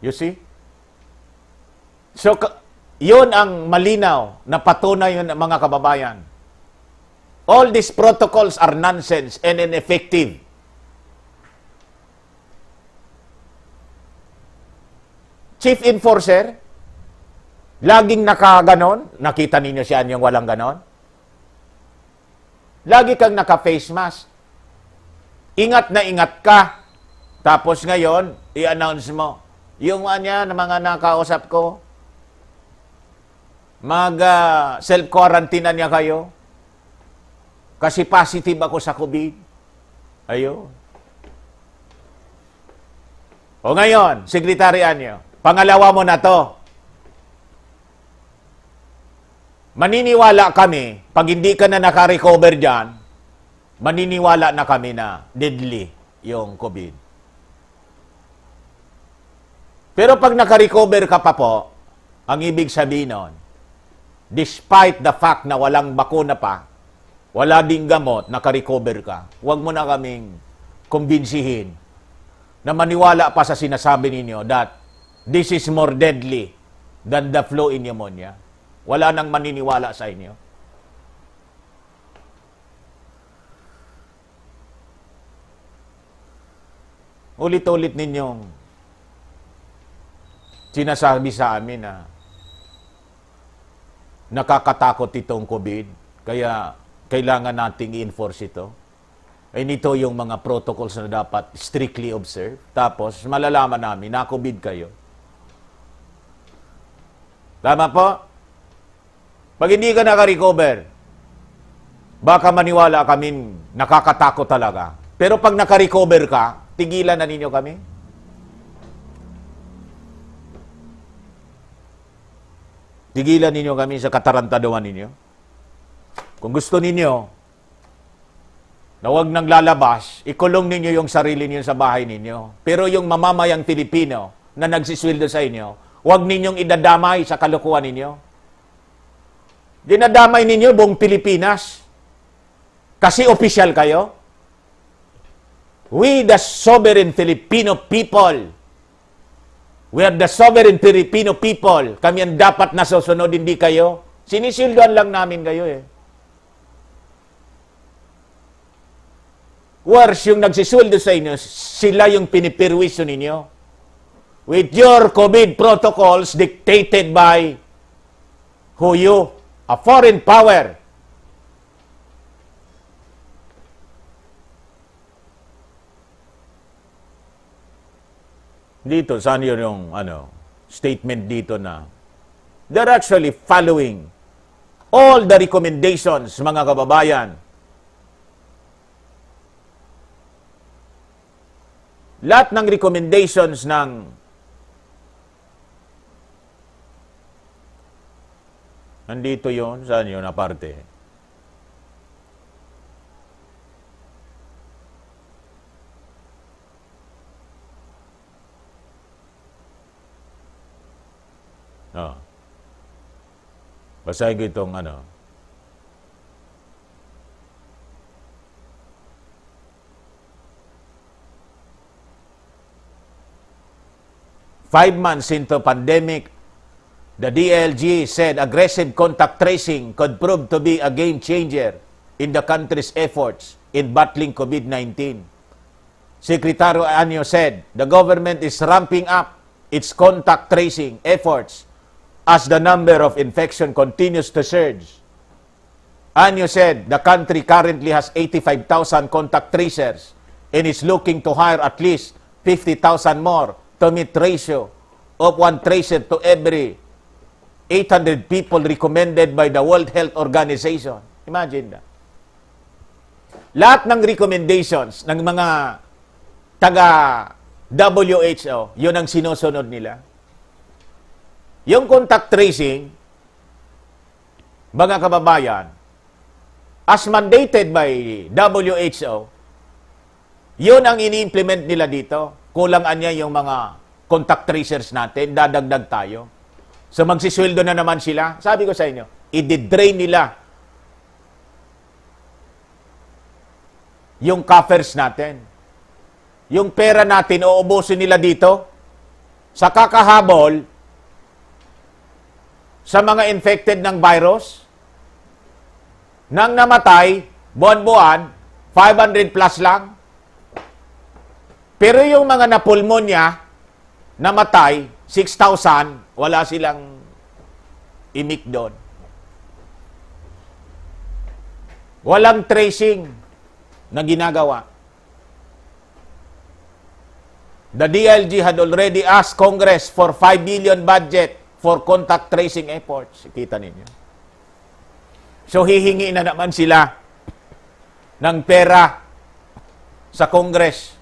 You see? So, yun ang malinaw na patunay yun mga kababayan. All these protocols are nonsense and ineffective. Chief Enforcer, laging nakaganon. Nakita ninyo siya yung walang ganon. Lagi kang naka-face mask. Ingat na ingat ka. Tapos ngayon, i-announce mo, yung na mga nakausap ko, self-quarantine na niya kayo. Kasi positive ako sa COVID. Ayun. O ngayon, Secretary Anyo, pangalawa mo na to. Maniniwala kami, pag hindi ka na naka-recover dyan, maniniwala na kami na deadly yung COVID. Pero pag naka-recover ka pa po, ang ibig sabihin nun, despite the fact na walang bakuna pa, wala ding gamot, naka-recover ka, huwag mo na kaming kumbinsihin na maniwala pa sa sinasabi ninyo that this is more deadly than the flu in pneumonia. Wala nang maniniwala sa inyo. Ulit-ulit ninyong sinasabi sa amin na nakakatakot itong COVID, kaya kailangan nating i-enforce ito. Ay nito yung mga protocols na dapat strictly observe. Tapos, malalaman namin na COVID kayo. Tama po? Pag hindi ka naka-recover, Baka maniwala kami, nakakatakot talaga. Pero pag nakarecover ka, tigilan na ninyo kami. Tigilan ninyo kami sa katarantaduhan ninyo. Kung gusto ninyo na huwag nang lalabas, ikulong ninyo yung sarili ninyo sa bahay ninyo. Pero yung mamamayang Pilipino na nagsisweldo sa inyo, huwag ninyong idadamay sa kalukuhan ninyo. Dinadamay ninyo buong Pilipinas. Kasi opisyal kayo. We the sovereign Filipino people. We are the sovereign Filipino people. Kami ang dapat nasusunod, hindi kayo. Sinisildoan lang namin kayo eh. Worse, yung nagsisweldo sa inyo, sila yung pinipirwisyo ninyo. With your COVID protocols dictated by who you? A foreign power. Dito, saan yun yung statement dito na they're actually following all the recommendations, mga kababayan. Lahat ng recommendations ng nandito yon, saan yun na parte? Oh. Basahin ko itong 5 months into pandemic, the DLG said aggressive contact tracing could prove to be a game changer in the country's efforts in battling COVID-19. Secretary Anyo said the government is ramping up its contact tracing efforts as the number of infection continues to surge. Anyo said the country currently has 85,000 contact tracers and is looking to hire at least 50,000 more to meet ratio of 1 tracer to every 800 people recommended by the World Health Organization. Imagine that. Lahat ng recommendations ng mga taga WHO, yun ang sinusunod nila. Yung contact tracing, mga kababayan, as mandated by WHO, yun ang ini-implement nila dito. Kulangan niya yung mga contact tracers natin, dadagdag tayo. So magsisweldo na naman sila. Sabi ko sa inyo, i-drain nila yung coffers natin. Yung pera natin, uubusin nila dito sa kakahabol sa mga infected ng virus. Nang namatay, buwan-buwan, 500 plus lang. Pero yung mga napulmonya, namatay, 6,000, wala silang imik doon. Walang tracing na ginagawa. The DLG had already asked Congress for 5 billion budget for contact tracing efforts. Kita ninyo. So hihingi na naman sila ng pera sa Congress.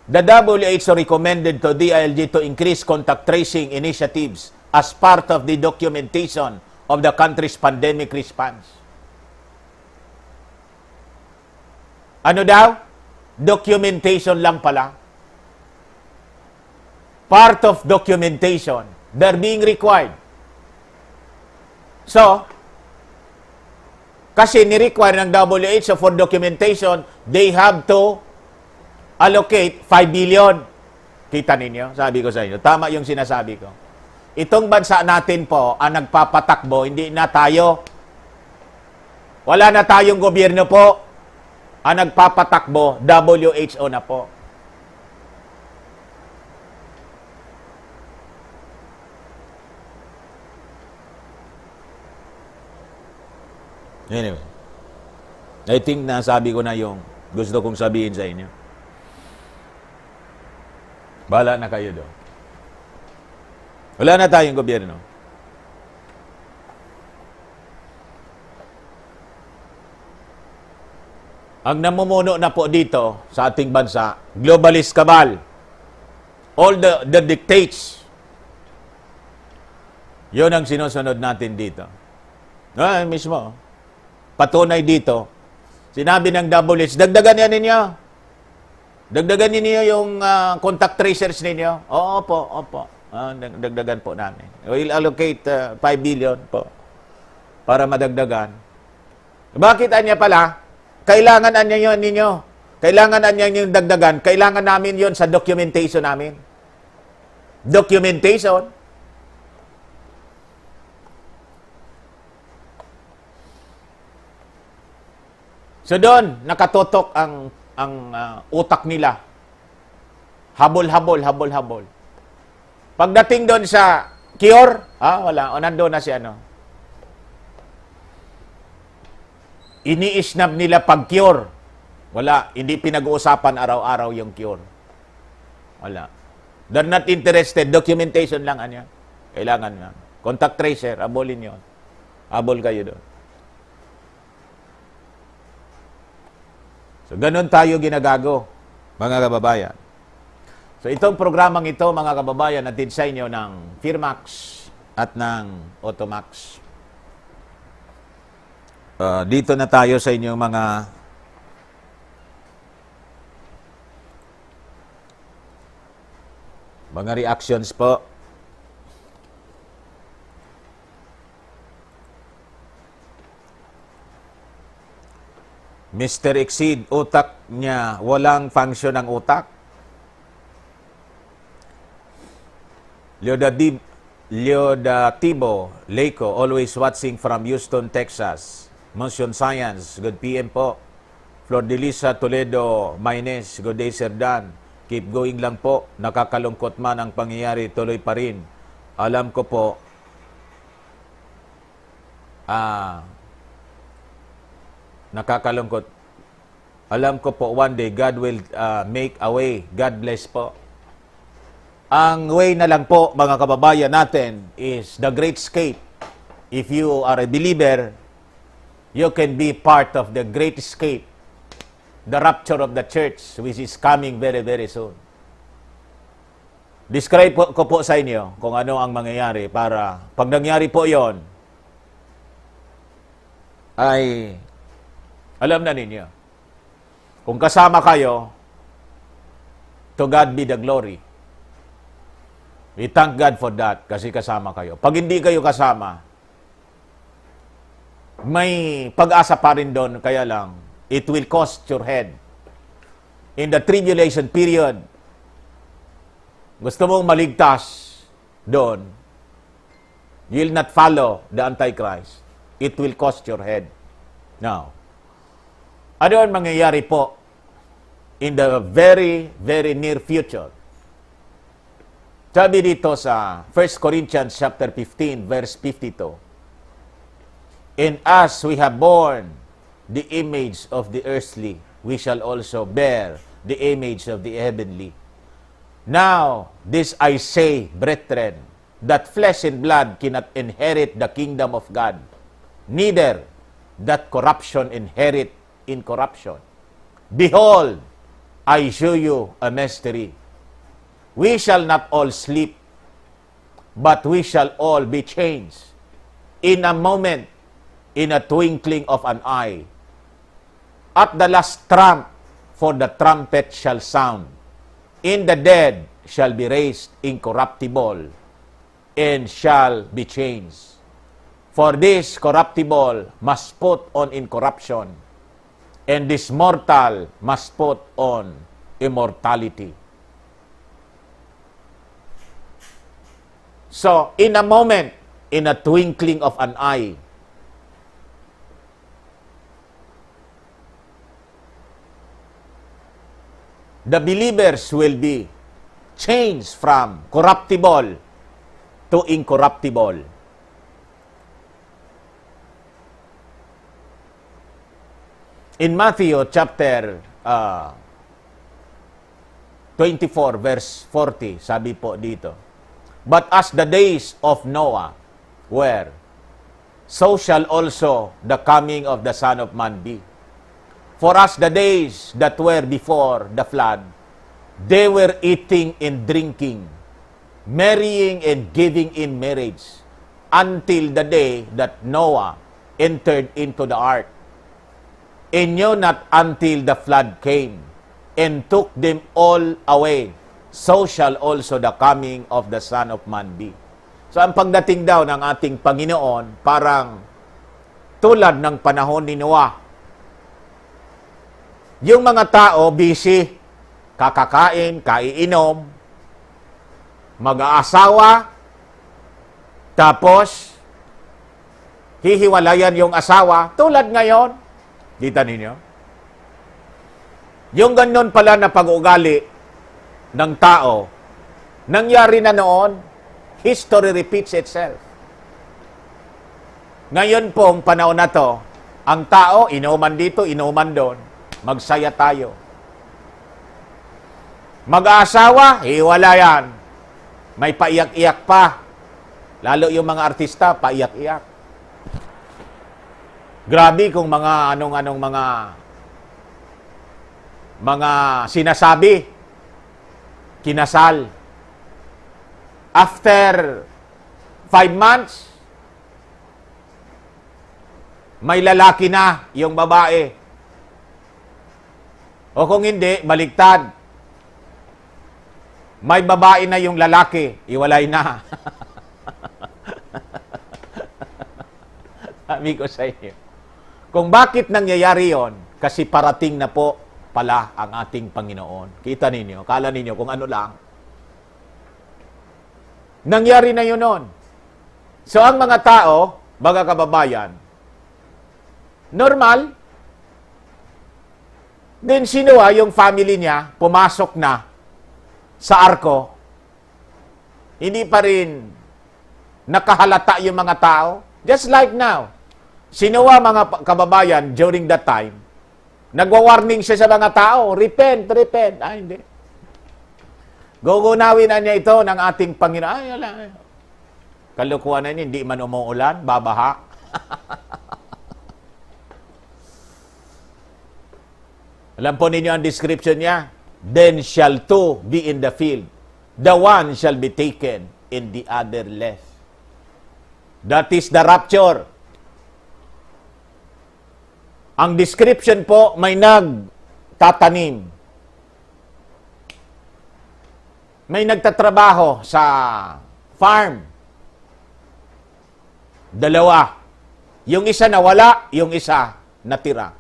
The WHO recommended to DILG to increase contact tracing initiatives as part of the documentation of the country's pandemic response. Ano daw? Documentation lang pala. Part of documentation. They're being required. So, kasi ni-require ng WHO for documentation, they have to allocate 5 billion. Kita ninyo? Sabi ko sa inyo. Tama yung sinasabi ko. Itong bansa natin po, ang nagpapatakbo, hindi na tayo. Wala na tayong gobyerno po. Ang nagpapatakbo, WHO na po. Anyway, I think nasabi ko na yung gusto kong sabihin sa inyo. Bahala na kayo doon. Wala na tayong gobyerno. Ang namumuno na po dito sa ating bansa, globalist cabal. All the dictates. Yun ang sinusunod natin dito. Mismo. Patunay dito. Sinabi ng WH, dagdagan yan ninyo. Dagdagan ninyo yung contact tracers ninyo. Opo. Dagdagan po namin. We'll allocate 5 billion po para madagdagan. Bakit anya pala? Kailangan anya yun ninyo. Kailangan anya yung dagdagan. Kailangan namin yon sa documentation namin. Documentation. So doon, nakatotok ang utak nila. Habol. Pagdating doon sa cure, wala. O nandoon na si ano. Ini-snub nila pag-cure. Wala. Hindi pinag-uusapan araw-araw yung cure. Wala. They're not interested. Documentation lang, anya. Kailangan lang. Contact tracer, abolin yun. Abol kayo doon. So, ganun tayo ginagago, mga kababayan. So, itong programang ito, mga kababayan, natin sa inyo ng Firmax at ng Automax. Dito na tayo sa inyong mga reactions po. Mr. Exceed, utak niya, walang function ang utak. Leodatibo Leico, always watching from Houston, Texas. Motion Science, good PM po. Flor de Lisa Toledo, Maynes, good day Sir Dan. Keep going lang po, nakakalungkot man ang pangyayari, tuloy pa rin. Alam ko po, nakakalungkot. Alam ko po, one day, God will make a way. God bless po. Ang way na lang po, mga kababayan natin, is the great escape. If you are a believer, you can be part of the great escape. The rapture of the church, which is coming very, very soon. Describe ko po sa inyo kung ano ang mangyayari para pag nangyari po yon ay alam na ninyo. Kung kasama kayo, to God be the glory. We thank God for that kasi kasama kayo. Pag hindi kayo kasama, may pag-asa pa rin doon, kaya lang, it will cost your head. In the tribulation period, gusto mong maligtas doon, you will not follow the Antichrist. It will cost your head. Now, ano ang mangyayari po in the very, very near future? Sabi dito sa 1 Corinthians chapter 15, verse 52, and as we have borne the image of the earthly, we shall also bear the image of the heavenly. Now, this I say, brethren, that flesh and blood cannot inherit the kingdom of God, neither that corruption inherit incorruption. Behold, I show you a mystery. We shall not all sleep, but we shall all be changed in a moment, in a twinkling of an eye. At the last trump, for the trumpet shall sound, and the dead shall be raised incorruptible, and shall be changed. For this corruptible must put on incorruption, and this mortal must put on immortality. So, in a moment, in a twinkling of an eye, the believers will be changed from corruptible to incorruptible. In Matthew chapter 24 verse 40, sabi po dito, but as the days of Noah were, so shall also the coming of the Son of Man be. For us, the days that were before the flood, they were eating and drinking, marrying and giving in marriage, until the day that Noah entered into the ark. And knew not until the flood came, and took them all away. So shall also the coming of the Son of Man be. So ang pagdating daw ng ating Panginoon, parang tulad ng panahon ni Noah. Yung mga tao busy, kakakain, kaiinom, mag-aasawa, tapos hihiwalayan yung asawa, tulad ngayon. Kita ninyo? Yung ganun pala na pag-ugali ng tao, nangyari na noon, history repeats itself. Ngayon pong panahon na to, ang tao, inuman dito, inuman doon, magsaya tayo. Mag-aasawa, hiwalayan. May paiyak-iyak pa. Lalo yung mga artista, paiyak-iyak. Grabe kung mga anong mga sinasabi, kinasal. After 5 months, may lalaki na yung babae. O kung hindi, baliktad. May babae na yung lalaki, iwalay na. Sabi ko sa inyo. Kung bakit nangyayari yon, kasi parating na po pala ang ating Panginoon. Kita ninyo, kala ninyo kung ano lang. Nangyari na yun noon. So ang mga tao, mga kababayan, normal, then si Noah, yung family niya, pumasok na sa arko, hindi pa rin nakahalata yung mga tao. Just like now, si Noah, mga kababayan, during that time, nagwa-warning siya sa mga tao, repent, repent. Ay, hindi. Gugunawin na niya ito ng ating Panginoon. Ay, wala. Kalukuhan na niya, hindi man umuulan, babaha. Alam po ninyo ang description niya? Then shall two be in the field. The one shall be taken, and the other left. That is the rapture. Ang description po, may nagtatanim. May nagtatrabaho sa farm. Dalawa. Yung isa nawala, yung isa natira.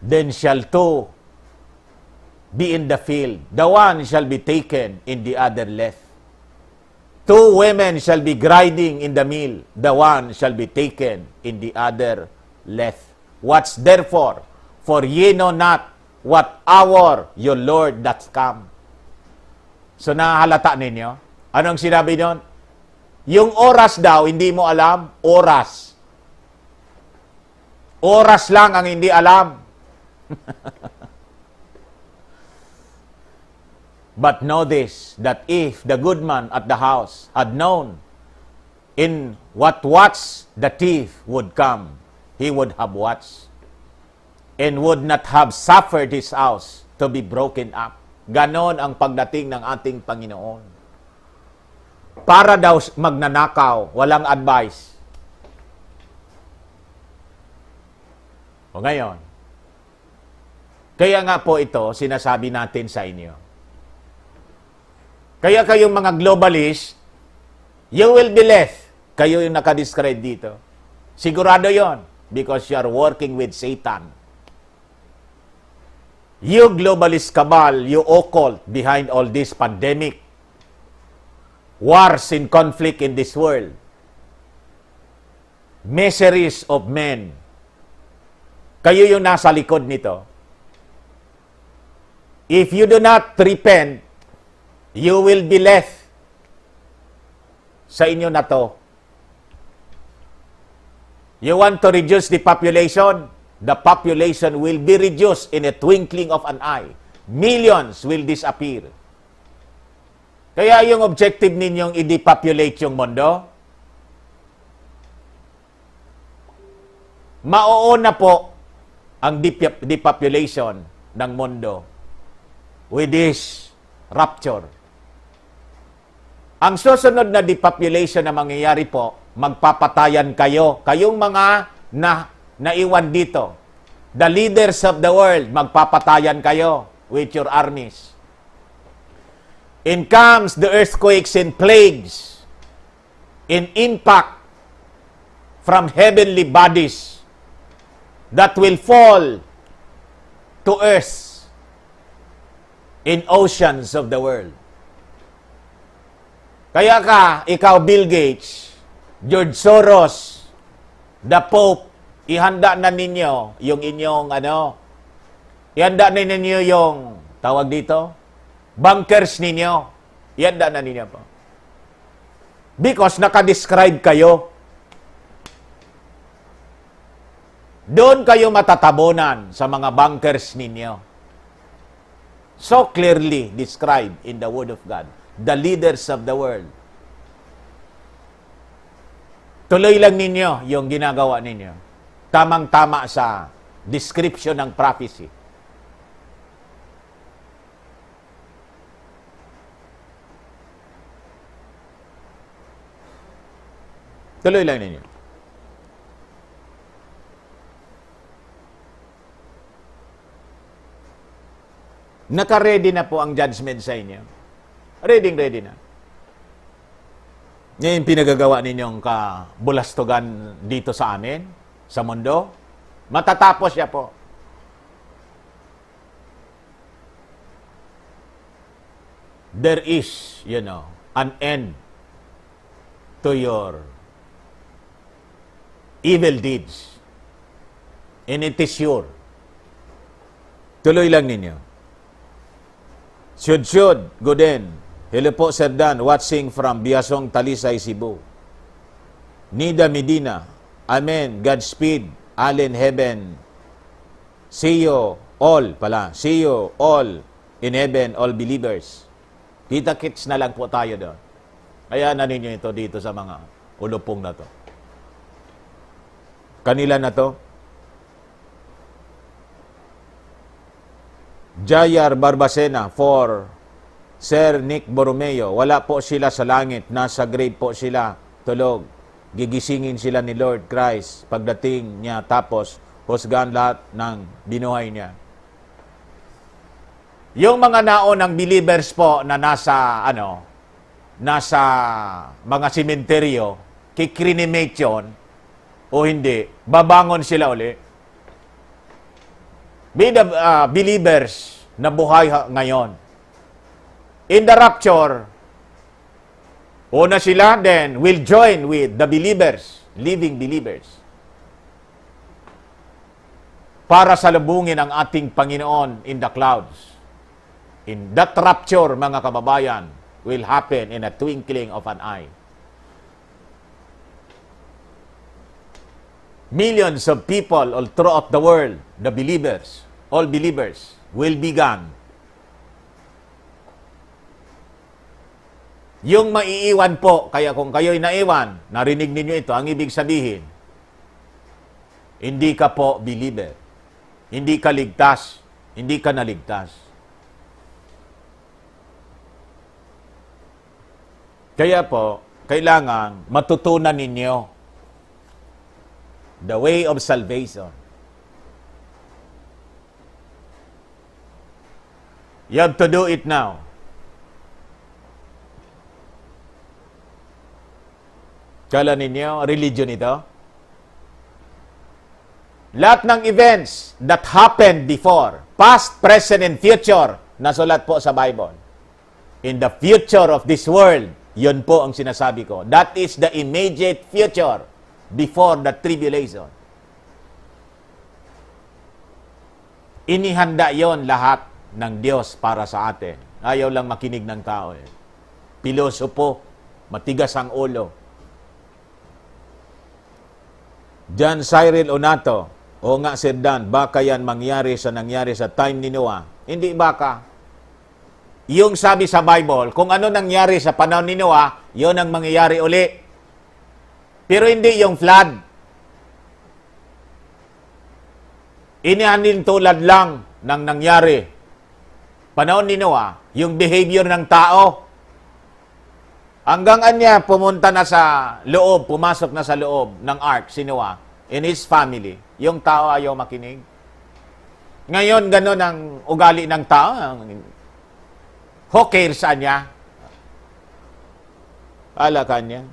Then shall two be in the field. The one shall be taken, and the other left. Two women shall be grinding in the mill. The one shall be taken, and the other left. Watch therefore, for ye know not what hour your Lord doth come. So nahalata ninyo? Anong sinabi nun? Yung oras daw, hindi mo alam, oras. Oras lang ang hindi alam. But know this, that if the good man at the house had known in what watch the thief would come, he would have watched and would not have suffered his house to be broken up. Ganon ang pagdating ng ating Panginoon. Para daw magnanakaw, walang advice. O ngayon, kaya nga po ito, sinasabi natin sa inyo. Kaya kayong mga globalist, you will be left. Kayo yung nakadescribe dito. Sigurado yon, because you are working with Satan. You globalist cabal, you occult behind all this pandemic, wars and conflict in this world, miseries of men. Kayo yung nasa likod nito. If you do not repent, you will be left sa inyo na to. You want to reduce the population? The population will be reduced in a twinkling of an eye. Millions will disappear. Kaya yung objective ninyong i-depopulate yung mundo, mauuna po ang depopulation ng mundo with this rapture. Ang susunod na depopulation na mangyayari po, magpapatayan kayo. Kayong mga naiwan dito. The leaders of the world, magpapatayan kayo with your armies. In comes the earthquakes and plagues, in impact from heavenly bodies that will fall to earth in oceans of the world. Kaya ikaw Bill Gates, George Soros, the Pope, ihanda na ninyo yung inyong ihanda na ninyo yung tawag dito, bunkers ninyo. Ihanda na ninyo po. Because nakadescribe kayo. Doon kayo matatabunan sa mga bunkers ninyo. So clearly described in the Word of God. The leaders of the world. Tuloy lang ninyo yung ginagawa ninyo. Tamang-tama sa description ng prophecy. Tuloy lang ninyo. Naka-ready na po ang judgment sa inyo. Ready na. Ngayon pinagagawa ninyong kabulastugan dito sa amin, sa mundo. Matatapos siya po. There is, an end to your evil deeds. And it is sure. Tuloy lang ninyo. Should, Goden. Hello po, Sir Dan, watching from Biasong, Talisay, Cebu. Nida Medina, Amen, Godspeed, Allen Heaven. See you all in heaven, all believers. Kita-kits na lang po tayo doon. Kaya na ninyo ito dito sa mga ulupong na to. Kanila na to. Jayar Barbacena for Sir Nick Borromeo. Wala po sila sa langit. Nasa grave po sila. Tulog. Gigisingin sila ni Lord Christ pagdating niya, tapos husgahan lahat ng binuhay niya. Yung mga naonang believers po na nasa mga simenteryo, kikrinimate o hindi, babangon sila uli. Be the believers na buhay ngayon. In the rapture, una sila, then will join with the believers, living believers, para salubungin ang ating Panginoon in the clouds. In that rapture, mga kababayan, will happen in a twinkling of an eye. Millions of people all throughout the world, the believers, all believers, will be gone. Yung maiiwan po, kaya kung kayo'y naiwan, narinig ninyo ito, ang ibig sabihin, hindi ka po believer. Hindi ka ligtas. Hindi ka naligtas. Kaya po, kailangan matutunan ninyo the way of salvation. You have to do it now. Kala ninyo, religion ito? Lahat ng events that happened before, past, present, and future, nasulat po sa Bible. In the future of this world, yun po ang sinasabi ko. That is the immediate future before the tribulation. Inihanda yon lahat ng Diyos para sa atin. Ayaw lang makinig ng tao. Pilosopo, matigas ang ulo. John Cyril Onato, o nga Sir Dan, baka yan mangyari sa nangyari sa time ni Noah. Hindi baka. Yung sabi sa Bible, kung ano nangyari sa panahon ni Noah, yun ang mangyayari uli. Pero hindi yung flood. Inanin tulad lang ng nangyari. Panahon ni Noah, yung behavior ng tao. Hanggang anya pumunta na sa loob, pumasok na sa loob ng ark si Noah and his family. Yung tao ayaw makinig. Ngayon, gano'n ang ugali ng tao. Who cares sa niya? Ala ka niya.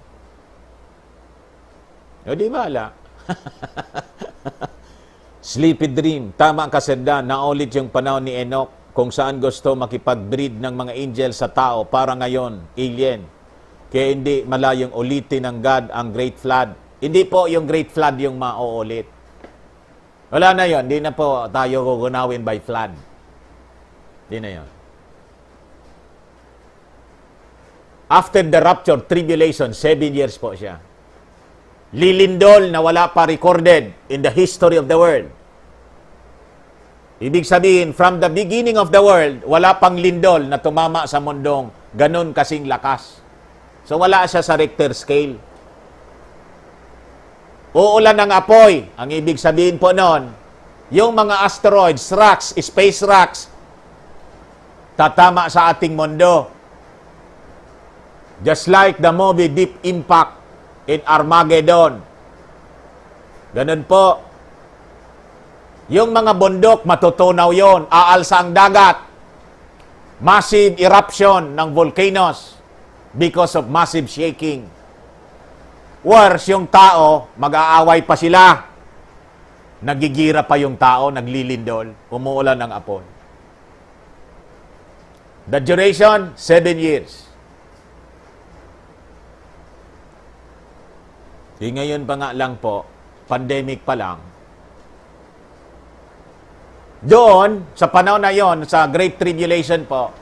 O di ba ala? Sleepy dream. Tama ka, Sir Dan. Naulit yung panahon ni Enoch kung saan gusto makipag-breed ng mga angel sa tao para ngayon, alien. Kaya hindi malayong ulitin ng God ang Great Flood. Hindi po yung Great Flood yung mauulit. Wala na yon. Hindi na po tayo gugunawin by flood. Hindi na yon. After the rapture, tribulation, 7 years po siya. Lilindol na wala pa recorded in the history of the world. Ibig sabihin, from the beginning of the world, wala pang lindol na tumama sa mundong ganun kasing lakas. So wala siya sa Richter scale. Uulan ng apoy. Ang ibig sabihin po noon, yung mga asteroids, rocks, space rocks, tatama sa ating mundo. Just like the movie Deep Impact in Armageddon. Ganun po. Yung mga bundok, matutunaw yon. Aalsa ang dagat. Massive eruption ng volcanoes because of massive shaking. Worse, yung tao, mag-aaway pa sila. Nagigira pa yung tao, naglilindol, umuulan ng apoy. The duration, 7 years. Ngayon pa nga lang po, pandemic pa lang. Doon, sa panahon na yon, sa Great Tribulation po,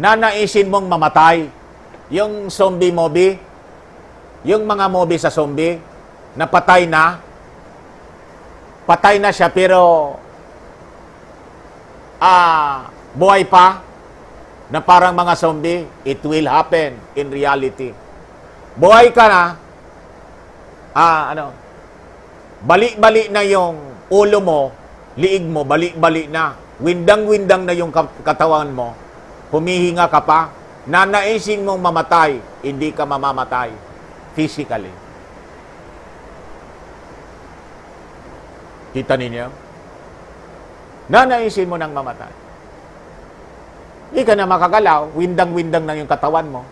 nanaisin mong mamatay. Yung zombie movie, yung mga movie sa zombie, napatay na. Patay na siya pero buhay pa na parang mga zombie. It will happen in reality. Buhay ka na, balik-balik na yung ulo mo, liig mo, balik-balik na. Windang-windang na yung katawan mo. Humihinga ka pa. Nanaisin mong mamatay, hindi ka mamamatay physically. Kita ninyo? Nanaisin mo nang mamatay. Hindi ka na makagalaw, windang-windang na yung katawan mo.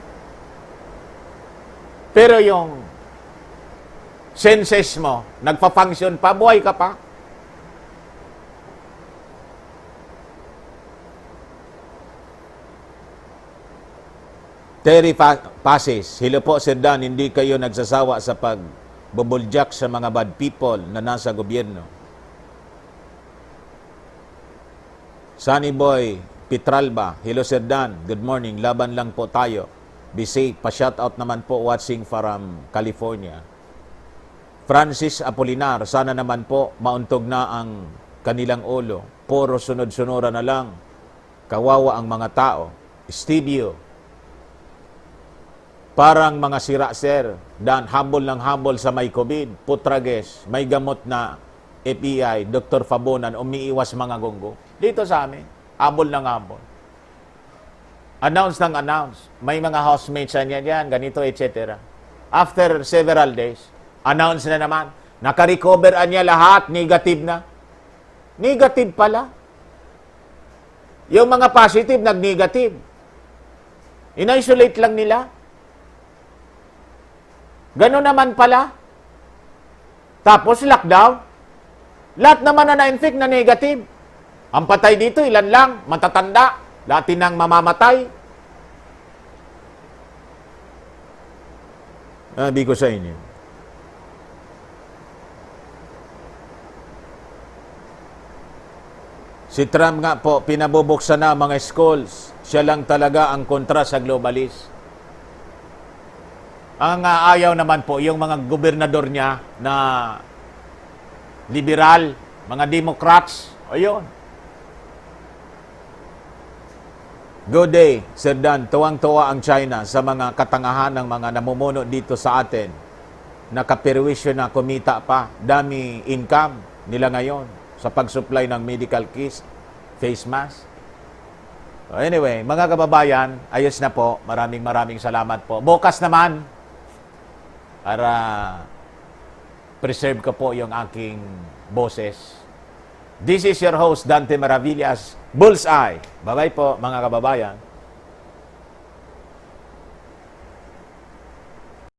Pero yung senses mo, nagpa-function pa, buhay ka pa. Terry Pasis, hello po Sir Dan, hindi kayo nagsasawa sa pagbubuljak sa mga bad people na nasa gobyerno. Sunny Boy Pitralba, hello Sir Dan, good morning, laban lang po tayo. Be safe, pa-shoutout naman po watching from California. Francis Apolinar, sana naman po mauntog na ang kanilang ulo. Puro sunod-sunura na lang. Kawawa ang mga tao. Stevio, parang mga sira, Sir. Dan, habol ng habol sa may COVID. Putrages, may gamot na FEI, Dr. Fabonan, umiiwas mga gunggo. Dito sa amin, habol ng habol. Announce ng announce. May mga housemates niya yan, ganito, etc. After several days, announce na naman, nakarecover niya lahat, negative na. Negative pala. Yung mga positive, nag-negative. In-isolate lang nila. Gano'n naman pala. Tapos lockdown. Lahat naman na na-infect na negative. Ang patay dito, ilan lang, matatanda. Dati nang mamamatay. Sabi ko sa inyo. Si Trump nga po, pinabubuksan na mga schools. Siya lang talaga ang kontra sa globalist. Ang ayaw naman po, yung mga gobernador niya na liberal, mga Democrats, ayun. Good day, Sir Dan. Tuwang-tuwa ang China sa mga katangahan ng mga namumuno dito sa atin. Nakaperwisyo na kumita pa. Dami income nila ngayon. sa pag-supply ng medical kits, face mask. So anyway, mga kababayan, ayos na po. Maraming salamat po. Bukas naman, para preserve ko po yung aking boses. This is your host, Dante Maravillas, Bullseye. Bye-bye po, mga kababayan.